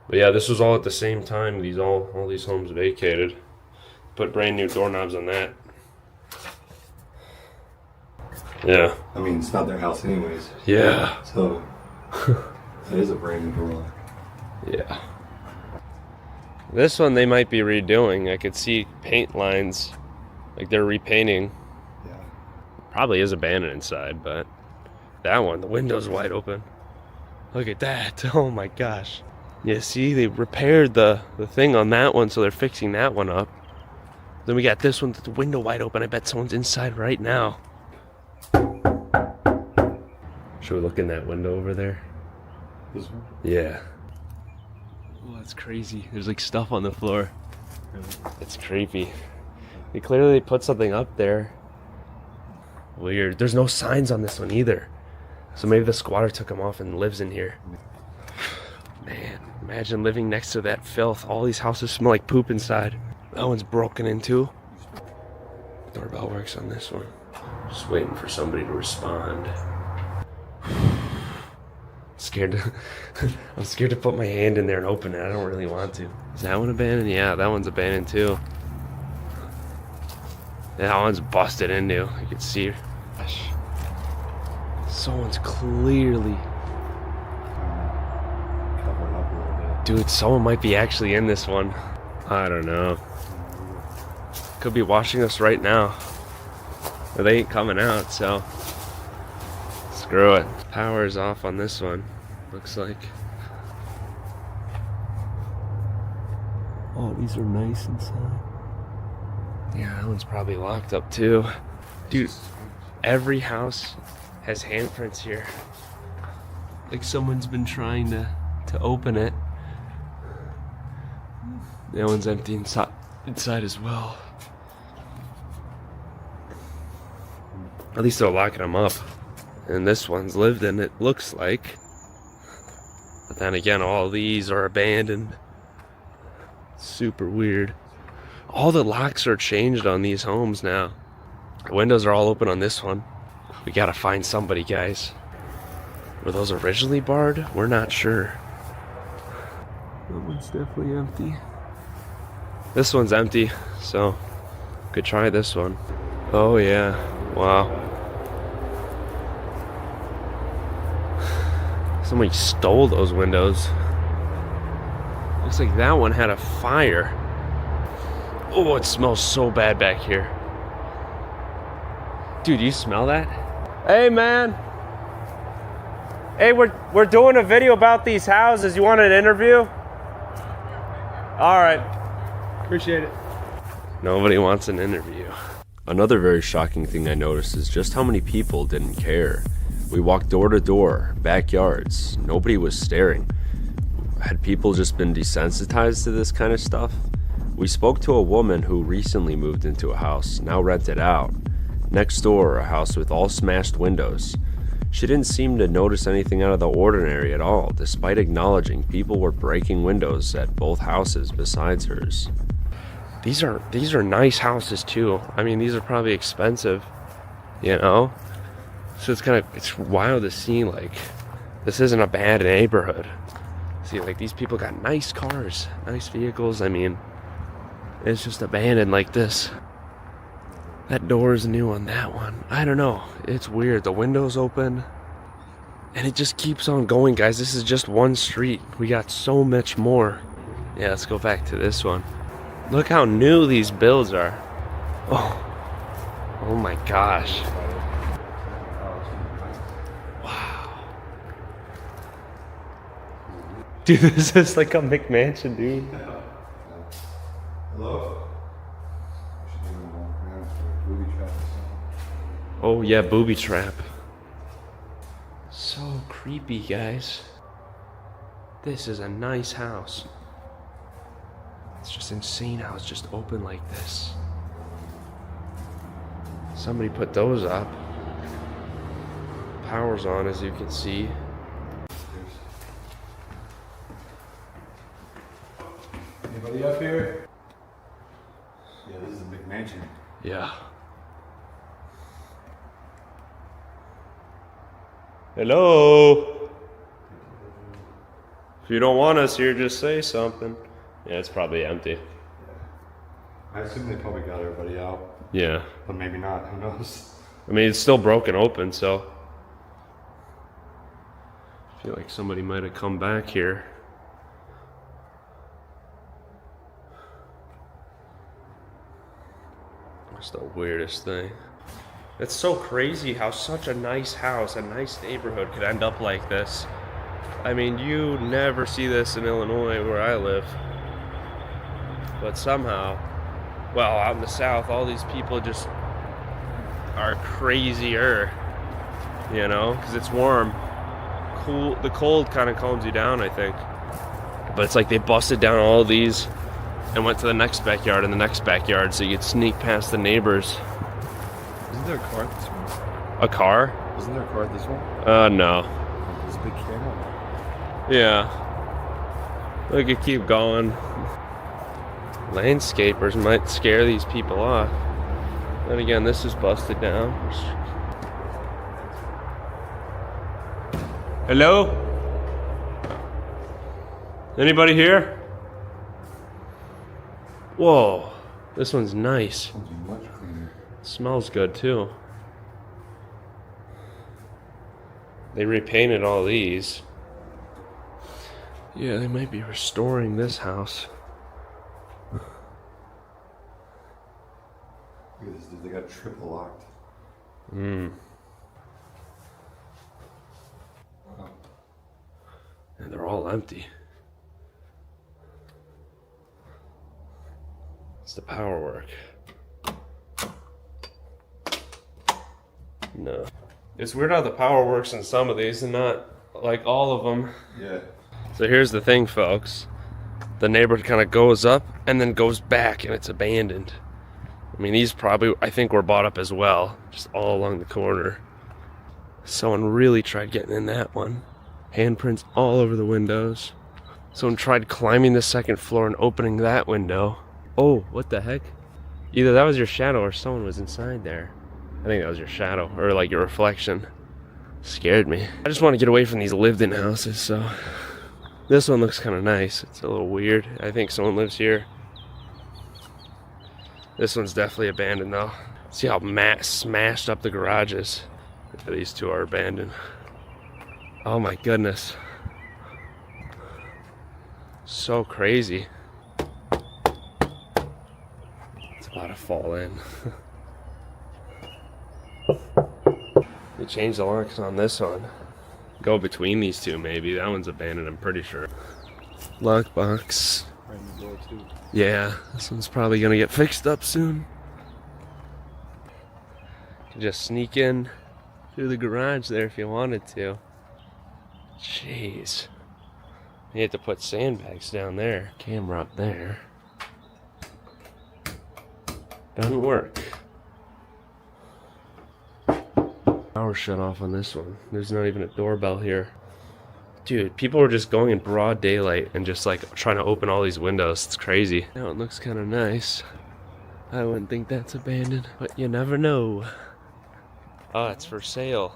S3: But yeah, this was all at the same time. All these homes vacated. Put brand new doorknobs on that. Yeah.
S2: I mean, it's not their house anyways.
S3: Yeah.
S2: So, that is a brand new door lock.
S3: Yeah. This one they might be redoing. I could see paint lines, like they're repainting.
S2: Yeah.
S3: Probably is abandoned inside, but that one, the window's wide open. Look at that. Oh my gosh. Yeah, see, they repaired the thing on that one, so they're fixing that one up. Then we got this one with the window wide open. I bet someone's inside right now. Should we look in that window over there?
S2: This one?
S3: Yeah. Oh, that's crazy. There's like stuff on the floor. It's creepy. They clearly put something up there. Weird. There's no signs on this one either. So maybe the squatter took them off and lives in here. Man, imagine living next to that filth. All these houses smell like poop inside. That one's broken into. Doorbell works on this one. Just waiting for somebody to respond. I'm scared to put my hand in there and open it. I don't really want to. Is that one abandoned? Yeah, that one's abandoned too. That one's busted into. You can see. Gosh. Someone's clearly.
S2: Cover it up a little bit.
S3: Dude, someone might be actually in this one. I don't know. Could be watching us right now. But they ain't coming out, so. Screw it. Power's off on this one. Looks like. Oh, these are nice inside. Yeah, that one's probably locked up too. Dude, every house has handprints here. Like someone's been trying to open it. That one's empty inside as well. At least they're locking them up. And this one's lived in, it looks like. But then again, all these are abandoned. Super weird. All the locks are changed on these homes now. The windows are all open on this one. We gotta find somebody, guys. Were those originally barred? We're not sure. That one's definitely empty. This one's empty, so could try this one. Oh yeah, wow. Somebody stole those windows. Looks like that one had a fire. Oh, it smells so bad back here. Dude, you smell that? Hey, man. Hey, we're doing a video about these houses. You want an interview? All right. Appreciate it. Nobody wants an interview.
S1: Another very shocking thing I noticed is just how many people didn't care. We walked door to door, backyards. Nobody was staring. Had people just been desensitized to this kind of stuff? We spoke to a woman who recently moved into a house, now rented out. Next door, a house with all smashed windows. She didn't seem to notice anything out of the ordinary at all, despite acknowledging people were breaking windows at both houses besides hers.
S3: These are nice houses too. I mean, these are probably expensive, you know? So it's wild to see, like, this isn't a bad neighborhood. See, like, these people got nice cars, nice vehicles. I mean, it's just abandoned like this. That door is new on that one. I don't know. It's weird. The window's open. And it just keeps on going, guys. This is just one street. We got so much more. Yeah, let's go back to this one. Look how new these builds are. Oh my gosh. Wow. Dude, this is like a McMansion, dude.
S2: Hello? Booby trap.
S3: Oh yeah, booby trap. So creepy, guys. This is a nice house. It's just insane how it's just open like this. Somebody put those up. Power's on, as you can see.
S2: Anybody up here? Yeah, this is a big mansion.
S3: Yeah. Hello? If you don't want us here, just say something. Yeah, it's probably empty.
S2: I assume they probably got everybody out,
S3: Yeah.
S2: but maybe not. Who knows?
S3: I mean, it's still broken open, so. I feel like somebody might have come back here. That's the weirdest thing. It's so crazy how such a nice house, a nice neighborhood could end up like this. I mean, you never see this in Illinois where I live. But somehow, well, out in the South, all these people just are crazier, you know, because it's warm. Cool, the cold kind of calms you down, I think. But it's like they busted down all of these and went to the next backyard and the next backyard so you could sneak past the neighbors.
S2: Isn't there a car at this one?
S3: A car?
S2: Isn't there a car at this one?
S3: No.
S2: There's a big camera.
S3: Yeah. We could keep going. Landscapers might scare these people off. Then again, this is busted down. Hello? Anybody here? Whoa, this one's nice.
S2: Much cleaner.
S3: Smells good too. They repainted all these. Yeah, they might be restoring this house.
S2: Look at this, dude. They got triple locked.
S3: Hmm. And they're all empty. It's the power work. No. It's weird how the power works in some of these and not like all of them.
S2: Yeah.
S3: So here's the thing, folks. The neighborhood kind of goes up and then goes back and it's abandoned. I mean, these probably, I think, were bought up as well, just all along the corner. Someone really tried getting in that one. Handprints all over the windows. Someone tried climbing the second floor and opening that window. Oh, what the heck? Either that was your shadow or someone was inside there. I think that was your shadow, or like your reflection. Scared me. I just want to get away from these lived-in houses, so... This one looks kind of nice. It's a little weird. I think someone lives here. This one's definitely abandoned, though. See how smashed up the garages. These two are abandoned. Oh my goodness. So crazy. It's about to fall in. They changed the locks on this one. Go between these two, maybe. That one's abandoned, I'm pretty sure. Lockbox.
S2: Right in the door, too.
S3: Yeah, this one's probably gonna get fixed up soon. You can just sneak in through the garage there if you wanted to. Jeez. You had to put sandbags down there. Camera up there. Doesn't work. Power shut off on this one. There's not even a doorbell here. Dude, people were just going in broad daylight and just like trying to open all these windows. It's crazy. Now it looks kind of nice. I wouldn't think that's abandoned, but you never know. Oh, it's for sale.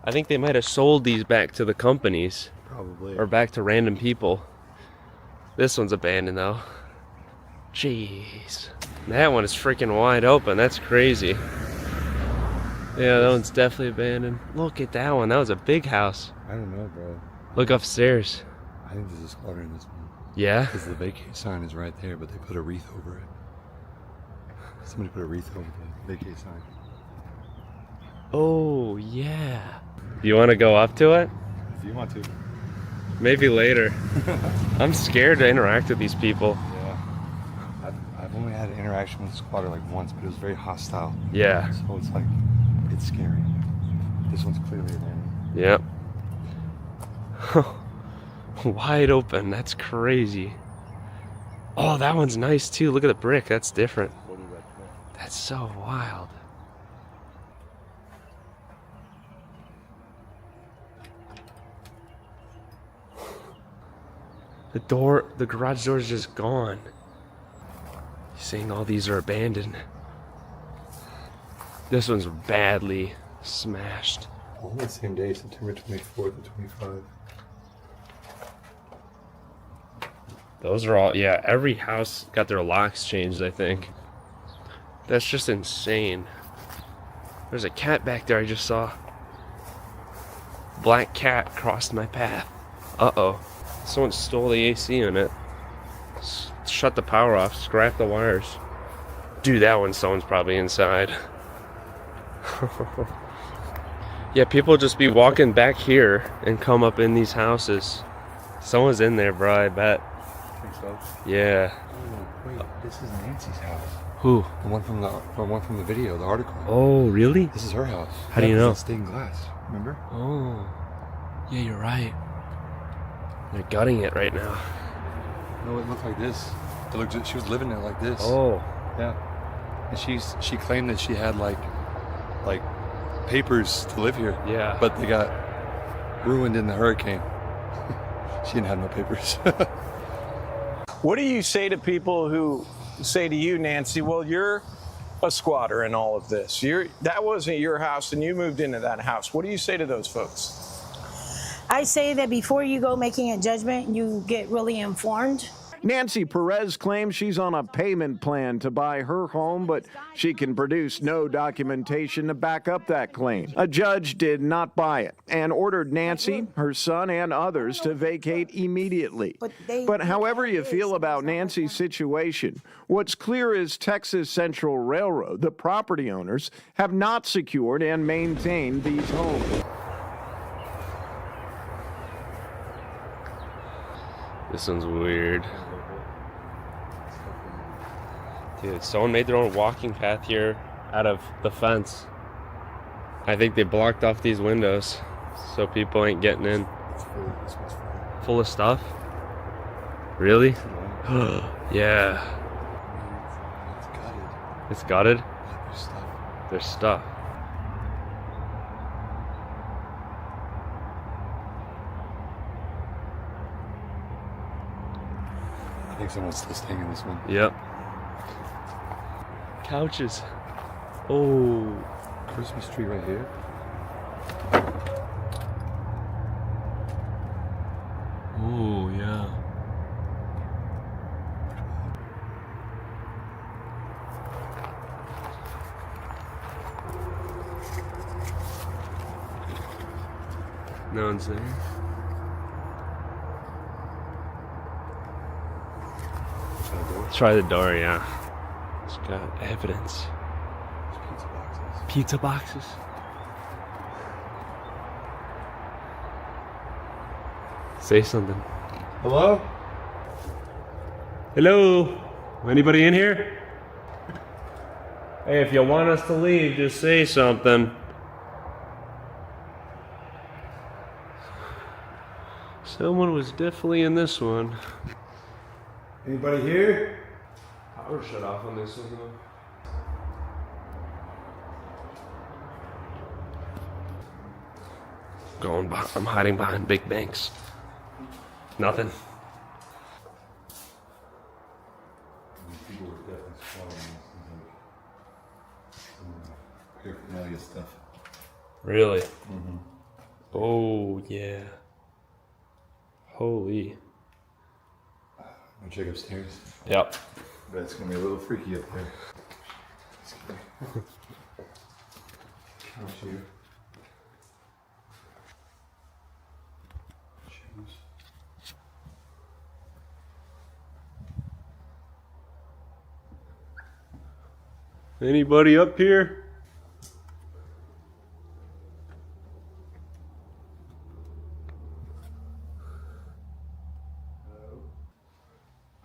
S3: I think they might have sold these back to the companies.
S2: Probably.
S3: Or back to random people. This one's abandoned though. Jeez. That one is freaking wide open. That's crazy. Yeah, that one's definitely abandoned. Look at that one. That was a big house.
S2: I don't know, bro.
S3: Look upstairs.
S2: I think there's a squatter in this one.
S3: Yeah?
S2: Because the vacate sign is right there, but they put a wreath over it. Somebody put a wreath over the vacate sign.
S3: Oh, yeah. Do you want to go up to it?
S2: If you want to.
S3: Maybe later. I'm scared to interact with these people.
S2: Yeah. I've only had an interaction with a squatter like once, but it was very hostile.
S3: Yeah.
S2: So it's like, it's scary. This one's clearly abandoned.
S3: Yep. Wide open. That's crazy. Oh, that one's nice too. Look at the brick. That's different. That's so wild. The garage door is just gone. He's saying all these are abandoned. This one's badly smashed.
S2: On the same day, September 24th and 25.
S3: Those are all, yeah, every house got their locks changed, I think. That's just insane. There's a cat back there I just saw. Black cat crossed my path. Uh-oh. Someone stole the AC unit. Shut the power off, scrap the wires. Dude, that one, someone's probably inside. Yeah, people just be walking back here and come up in these houses. Someone's in there, bro, I bet.
S2: Think so?
S3: Yeah.
S2: Oh, wait, this is Nancy's house.
S3: Who?
S2: The one from the video, the article.
S3: Oh, really?
S2: This is her house.
S3: How do you know?
S2: It's stained glass. Remember?
S3: Oh. Yeah, you're right. They're gutting it right now.
S2: No, it looked like this. It looked. She was living there like this.
S3: Oh.
S2: Yeah. And she claimed that she had like papers to live here.
S3: Yeah.
S2: But they got ruined in the hurricane. She didn't have no papers.
S10: What do you say to people who say to you, Nancy, well, you're a squatter in all of this. That wasn't your house and you moved into that house. What do you say to those folks?
S12: I say that before you go making a judgment, you get really informed.
S4: Nancy Perez claims she's on a payment plan to buy her home, but she can produce no documentation to back up that claim. A judge did not buy it and ordered Nancy, her son, and others to vacate immediately. But however you feel about Nancy's situation, what's clear is Texas Central Railroad, the property owners, have not secured and maintained these homes.
S3: This one's weird. Dude, someone made their own walking path here out of the fence. I think they blocked off these windows so people ain't getting in. Full of stuff? Really? Yeah. It's gutted? There's stuff.
S2: I think someone's still staying in this one.
S3: Yep. Couches. Oh.
S2: Christmas tree right here.
S3: Oh, yeah. No one's there. Try the door, yeah. It's got evidence.
S2: Pizza boxes.
S3: Pizza boxes. Say something.
S2: Hello?
S3: Hello? Anybody in here? Hey, if you want us to leave, just say something. Someone was definitely in this one.
S2: Anybody here?
S3: Power shut off on this one though. I'm hiding behind big banks. Nothing.
S2: People were definitely squatting this. Paraphernalia stuff.
S3: Really? Mm-hmm. Oh, yeah. Holy.
S2: I'll check upstairs.
S3: Yep.
S2: But it's gonna be a little freaky up there. Couch here. Shoes.
S3: Anybody up here?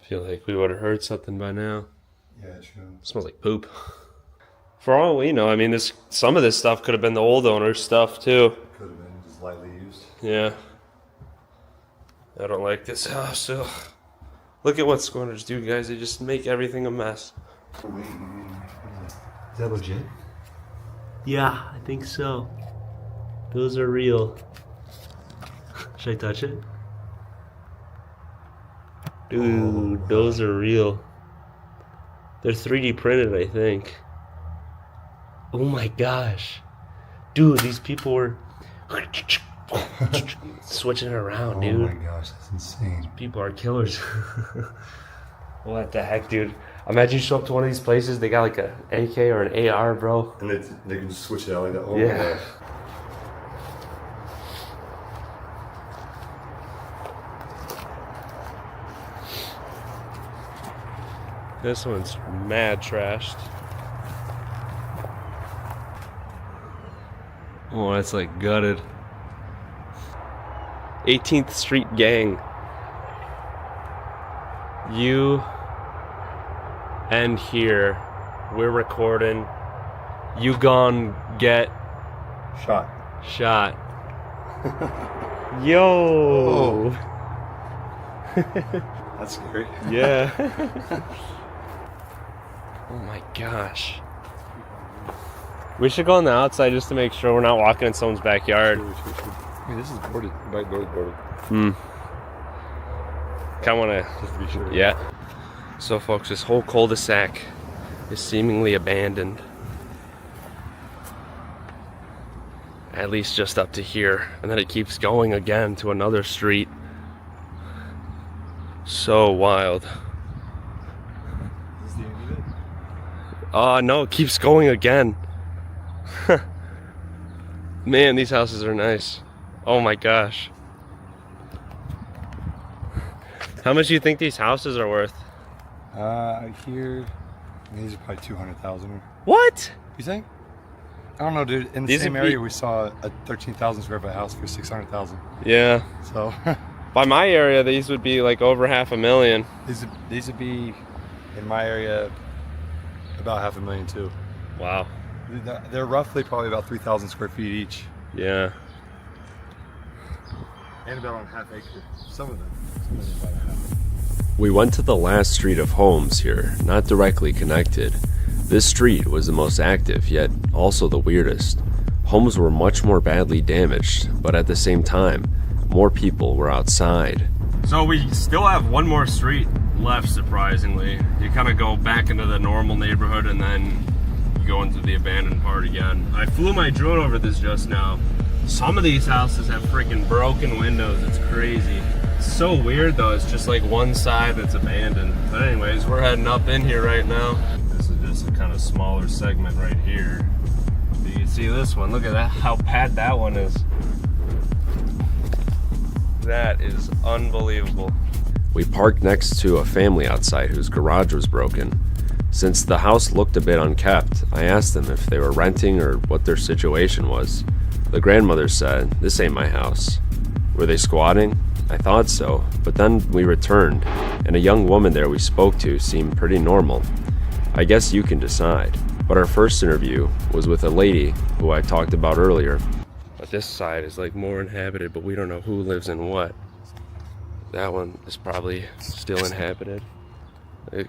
S3: feel like we would have heard something by now.
S2: Yeah, true.
S3: It smells like poop. For all we know, I mean, some of this stuff could have been the old owner's stuff too.
S2: Could have been just lightly used.
S3: Yeah. I don't like this house. So look at what squatters do, guys. They just make everything a mess.
S2: Is that legit?
S3: Yeah, I think so. Those are real. Should I touch it? Dude, those are real. They're 3D printed, I think. Oh my gosh. Dude, these people were switching it around, dude.
S2: Oh my gosh, that's insane.
S3: People are killers. What the heck, dude? Imagine you show up to one of these places, they got like a AK or an AR, bro.
S2: And they can just switch it out like that. Oh
S3: Yeah.
S2: my gosh.
S3: This one's mad trashed. Oh, that's like gutted. 18th Street Gang. You end here. We're recording. You gone get
S2: Shot.
S3: Yo.
S2: That's scary.
S3: Yeah. Oh my gosh. We should go on the outside just to make sure we're not walking in someone's backyard.
S2: I mean, this is boarded. Back door is boarded.
S3: Kind of want to.
S2: Just to be sure.
S3: Yeah. So, folks, this whole cul-de-sac is seemingly abandoned. At least just up to here. And then it keeps going again to another street. So wild.
S2: Is this the end of it?
S3: No, it keeps going again. Man, these houses are nice. Oh my gosh. How much do you think these houses are worth?
S2: Here, these are probably 200,000.
S3: What?
S2: You think? I don't know, dude. In the
S3: These
S2: same
S3: would be-
S2: area, we saw a 13,000 square foot house for 600,000.
S3: Yeah.
S2: So
S3: By my area, these would be like over $500,000.
S2: these would be in my area about $500,000 too.
S3: Wow.
S2: They're roughly probably about 3,000 square feet each,
S3: Yeah.
S2: and about on half acre. Some of them about a half.
S1: We went to the last street of homes here, not directly connected. This street was the most active, yet also the weirdest. Homes were much more badly damaged, but at the same time, more people were outside.
S3: So we still have one more street left, surprisingly. You kind of go back into the normal neighborhood and then you go into the abandoned part again. I flew my drone over this just now. Some of these houses have freaking broken windows. It's crazy. It's so weird though. It's just like one side that's abandoned. But anyways, we're heading up in here right now. This is just a kind of smaller segment right here. You can see this one. Look at that, how bad that one is. That is unbelievable.
S1: We parked next to a family outside whose garage was broken. Since the house looked a bit unkept, I asked them if they were renting or what their situation was. The grandmother said, "This ain't my house." Were they squatting? I thought so, but then we returned, and a young woman there we spoke to seemed pretty normal. I guess you can decide. But our first interview was with a lady who I talked about earlier.
S3: But this side is like more inhabited, but we don't know who lives in what. That one is probably still inhabited.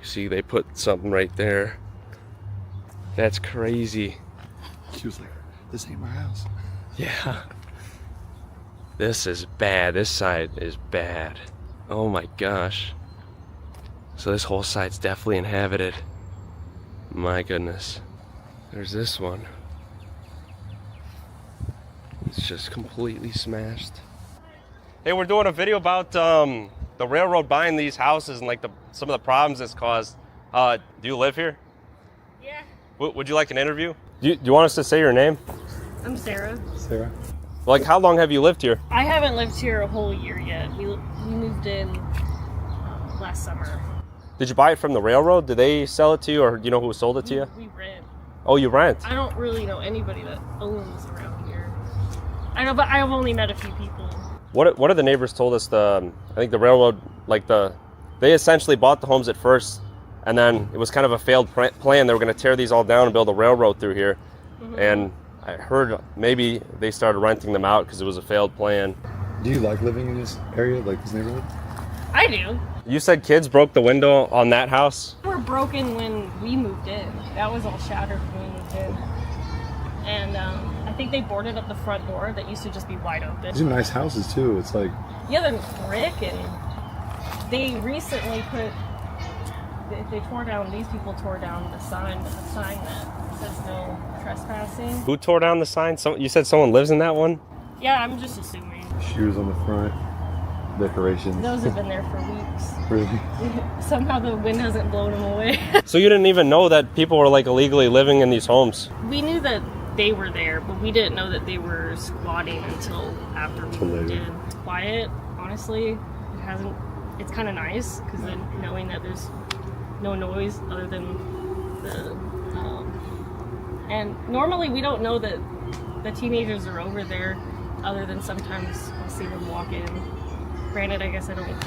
S3: See, they put something right there. That's crazy.
S2: She was like, "This ain't my house."
S3: Yeah. This is bad. This side is bad. Oh my gosh. So this whole side's definitely inhabited. My goodness. There's this one. It's just completely smashed. Hey, we're doing a video about the railroad buying these houses and like some of the problems it's caused. Do you live here?
S6: Yeah.
S3: Would you like an interview? Do you want us to say your name?
S6: I'm Sarah.
S2: Sarah?
S3: Like, how long have you lived here?
S6: I haven't lived here a whole year yet. We moved in last summer.
S3: Did you buy it from the railroad? Did they sell it to you, or do you know who sold it to you?
S6: We rent.
S3: Oh, you rent?
S6: I don't really know anybody that owns around here. I know, but I've only met a few people.
S3: What are the neighbors told us? I think the railroad, like the They essentially bought the homes at first, and then it was kind of a failed plan. They were going to tear these all down and build a railroad through here. And I heard maybe they started renting them out because it was a failed plan.
S2: Do you like living in this area, like this neighborhood?
S6: I do.
S3: You said kids broke the window on that house?
S6: We were broken when we moved in. That was all shattered when we moved in. And I think they boarded up the front door that used to just be wide open.
S2: These are nice houses too. It's like,
S6: Yeah, they're brick, and they recently they tore down, these people tore down the sign that says no trespassing.
S3: Who tore down the sign? You said someone lives in that one?
S6: Yeah, I'm just assuming.
S2: shoes on the front, decorations.
S6: Those have been there for weeks.
S2: Really?
S6: Somehow the wind hasn't blown them away.
S3: So you didn't even know that people were like illegally living in these homes?
S6: We knew that they were there, but we didn't know that they were squatting until after we moved in. It's quiet, honestly. It's kind of nice because then knowing that there's no noise other than the and normally we don't know that the teenagers are over there other than sometimes I'll see them walk in. Granted, I guess I don't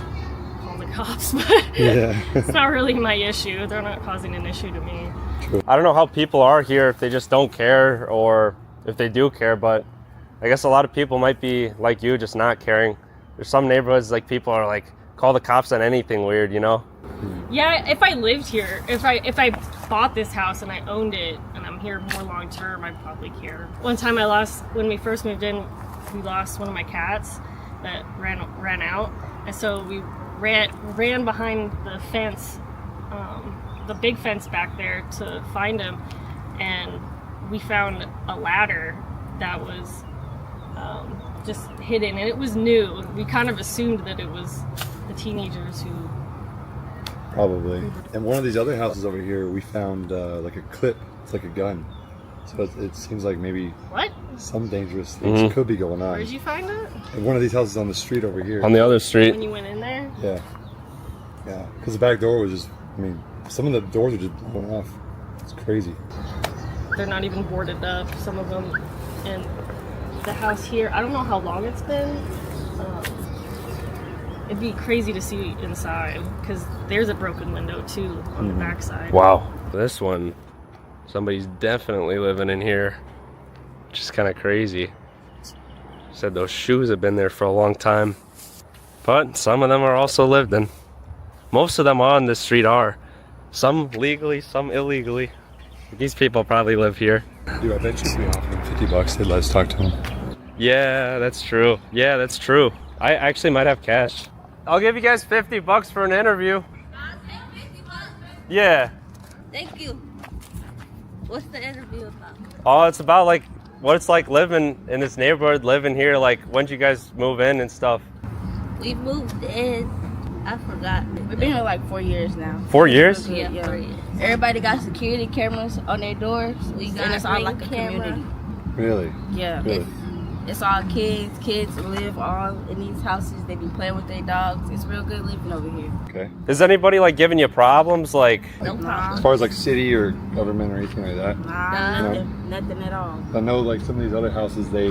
S6: call the cops, but it's not really my issue. They're not causing an issue to me.
S3: I don't know how people are here, if they just don't care or if they do care, but I guess a lot of people might be like you, just not caring. There's some neighborhoods like people are like, call the cops on anything weird, you know?
S6: Yeah, if I lived here, if I bought this house and I owned it and I'm here more long term, I'd probably care. One time when we first moved in, we lost one of my cats that ran out, and so we ran behind the fence, the big fence back there to find him, and we found a ladder that was just hidden, and it was new. We kind of assumed that it was the teenagers who
S2: Probably. And one of these other houses over here, we found like a clip. It's like a gun. So it seems like maybe some dangerous things could be going on.
S6: Where'd you find it?
S2: And one of these houses on the street over here.
S3: On the other street.
S6: When you went in there?
S2: Yeah. Yeah. Because the back door was just, some of the doors are just blown off. It's crazy.
S6: They're not even boarded up, some of them. And the house here, I don't know how long it's been. It'd be crazy to see inside because there's a broken window too on the backside.
S3: Wow. This one, somebody's definitely living in here, which is kind of crazy. Said those shoes have been there for a long time, but some of them are also lived in. Most of them on this street are. Some legally, some illegally. These people probably live here.
S2: Dude, I bet you if we offered them $50, they'd let us talk to them.
S3: Yeah, that's true. Yeah, that's true. I actually might have cash. I'll give you guys $50 for an interview. Yeah.
S7: Thank you. What's the interview about?
S3: Oh, it's about like what it's like living in this neighborhood, living here. Like, when did you guys move in and stuff?
S7: We moved in. I forgot.
S12: We've been here like 4 years now.
S3: 4 years?
S7: Yeah, 4 years.
S12: Everybody got security cameras on their doors.
S7: We got
S12: and it's all
S7: Ring
S12: like a
S7: camera.
S12: community.
S2: Really?
S12: Yeah.
S2: Really?
S12: It's all kids. Kids live all in these houses. They be playing with their dogs. It's real good living over here.
S2: Okay.
S3: Is anybody like giving you problems? Like,
S7: No problem.
S2: As far as like city or government or anything like that?
S12: Nah, nothing at all.
S2: I know like some of these other houses, they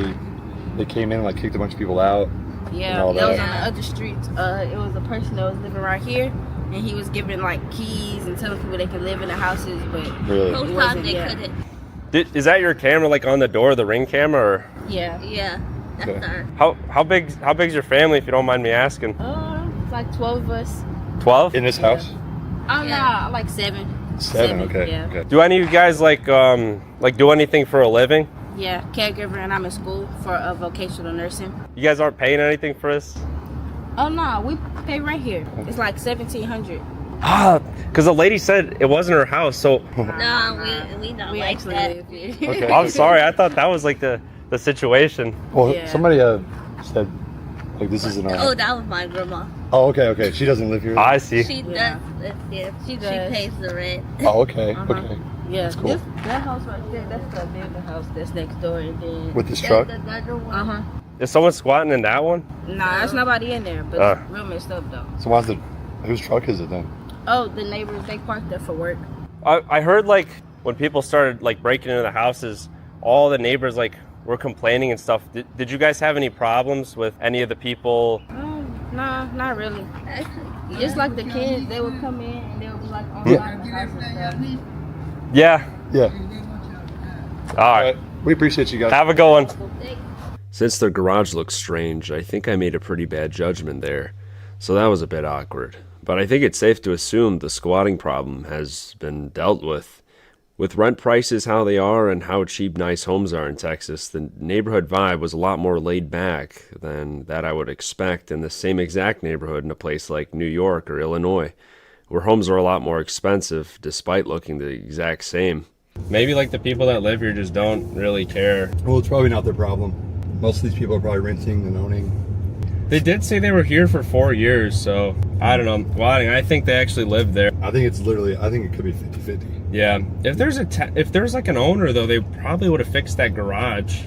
S2: came in and like kicked a bunch of people out.
S12: Yeah,
S2: all
S12: that was
S2: that.
S12: on the other streets. It was a person that was living right here, and he was giving like keys and telling people they could live in the houses, but
S2: Really?
S7: Most
S12: it
S7: times
S12: wasn't
S7: they
S12: yet.
S7: couldn't.
S3: is that your camera like on the door, the Ring camera, or
S12: Yeah.
S7: Yeah, that's
S2: Okay.
S7: our.
S3: how big's your family, if you don't mind me asking?
S12: It's like 12 of us.
S3: 12?
S2: In this house?
S12: Oh
S7: Yeah.
S12: no, like 7.
S2: 7, okay.
S12: Yeah.
S2: Okay.
S3: Do any of you guys like do anything for a living?
S12: Yeah, caregiver, and I'm in school for vocational nursing.
S3: You guys aren't paying anything for this?
S12: Oh no, we pay right here. It's like $1,700.
S3: Because the lady said it wasn't her house, so
S7: No, we don't
S12: We
S7: like
S12: actually
S7: that.
S12: live here.
S2: Okay.
S3: I'm sorry. I thought that was like the situation.
S2: Well,
S12: Yeah.
S2: somebody said like this isn't our.
S7: Oh, that was my grandma.
S2: Oh, okay. She doesn't live here.
S3: I see.
S7: She
S12: Yeah.
S7: does live here.
S12: She
S7: She
S12: does.
S7: pays the rent.
S2: Oh, okay.
S12: Uh-huh.
S2: Okay.
S12: Yeah,
S2: That's cool.
S12: that house right there, that's the neighbor house that's next door, and then
S2: With this truck?
S7: That's another one.
S3: Is someone squatting in that one?
S12: Nah, there's nobody in there, but it's real messed up though.
S2: So whose truck is it then?
S12: Oh, the neighbors, they parked there for work.
S3: I heard like when people started like breaking into the houses, all the neighbors like were complaining and stuff. Did you guys have any problems with any of the people?
S7: Nah, not really. Just like the kids, they would come in and they would be like online in the house and stuff.
S3: Yeah.
S2: Yeah.
S3: All right.
S2: We appreciate you guys.
S3: Have a good one.
S1: Since their garage looks strange, I think I made a pretty bad judgment there, so that was a bit awkward. But I think it's safe to assume the squatting problem has been dealt with. With rent prices how they are and how cheap nice homes are in Texas, the neighborhood vibe was a lot more laid back than that I would expect in the same exact neighborhood in a place like New York or Illinois, where homes are a lot more expensive despite looking the exact same. Maybe like the people that live here just don't really care.
S2: Well, it's probably not their problem. Most of these people are probably renting and owning.
S3: They did say they were here for 4 years, so I don't know. Well, I think they actually lived there.
S2: I think it could be 50-50.
S3: Yeah. If there's like an owner though, they probably would have fixed that garage.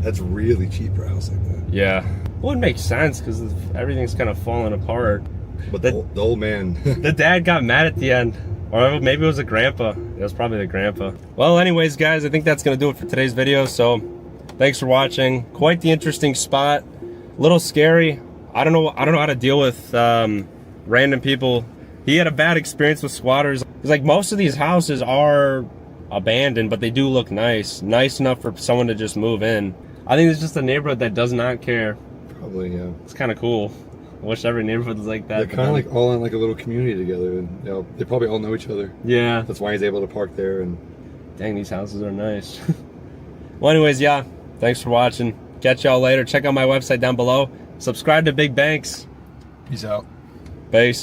S2: That's really cheap for a house like that.
S3: Yeah. Well, it makes sense because everything's kind of falling apart.
S2: But the old man.
S3: The dad got mad at the end. Or maybe it was a grandpa. It was probably the grandpa. Well, anyways, guys, I think that's going to do it for today's video. So thanks for watching. Quite the interesting spot. A little scary. I don't know how to deal with random people. He had a bad experience with squatters. It's like most of these houses are abandoned, but they do look nice. Nice enough for someone to just move in. I think it's just a neighborhood that does not care.
S2: Probably, yeah.
S3: It's kind of cool. I wish every neighborhood was like that.
S2: They're kind of like all in like a little community together, and they probably all know each other.
S3: Yeah.
S2: That's why he's able to park there. And
S3: dang, these houses are nice. Well, anyways, yeah. Thanks for watching. Catch y'all later. Check out my website down below. Subscribe to Big Banks.
S2: Peace out.
S3: Peace.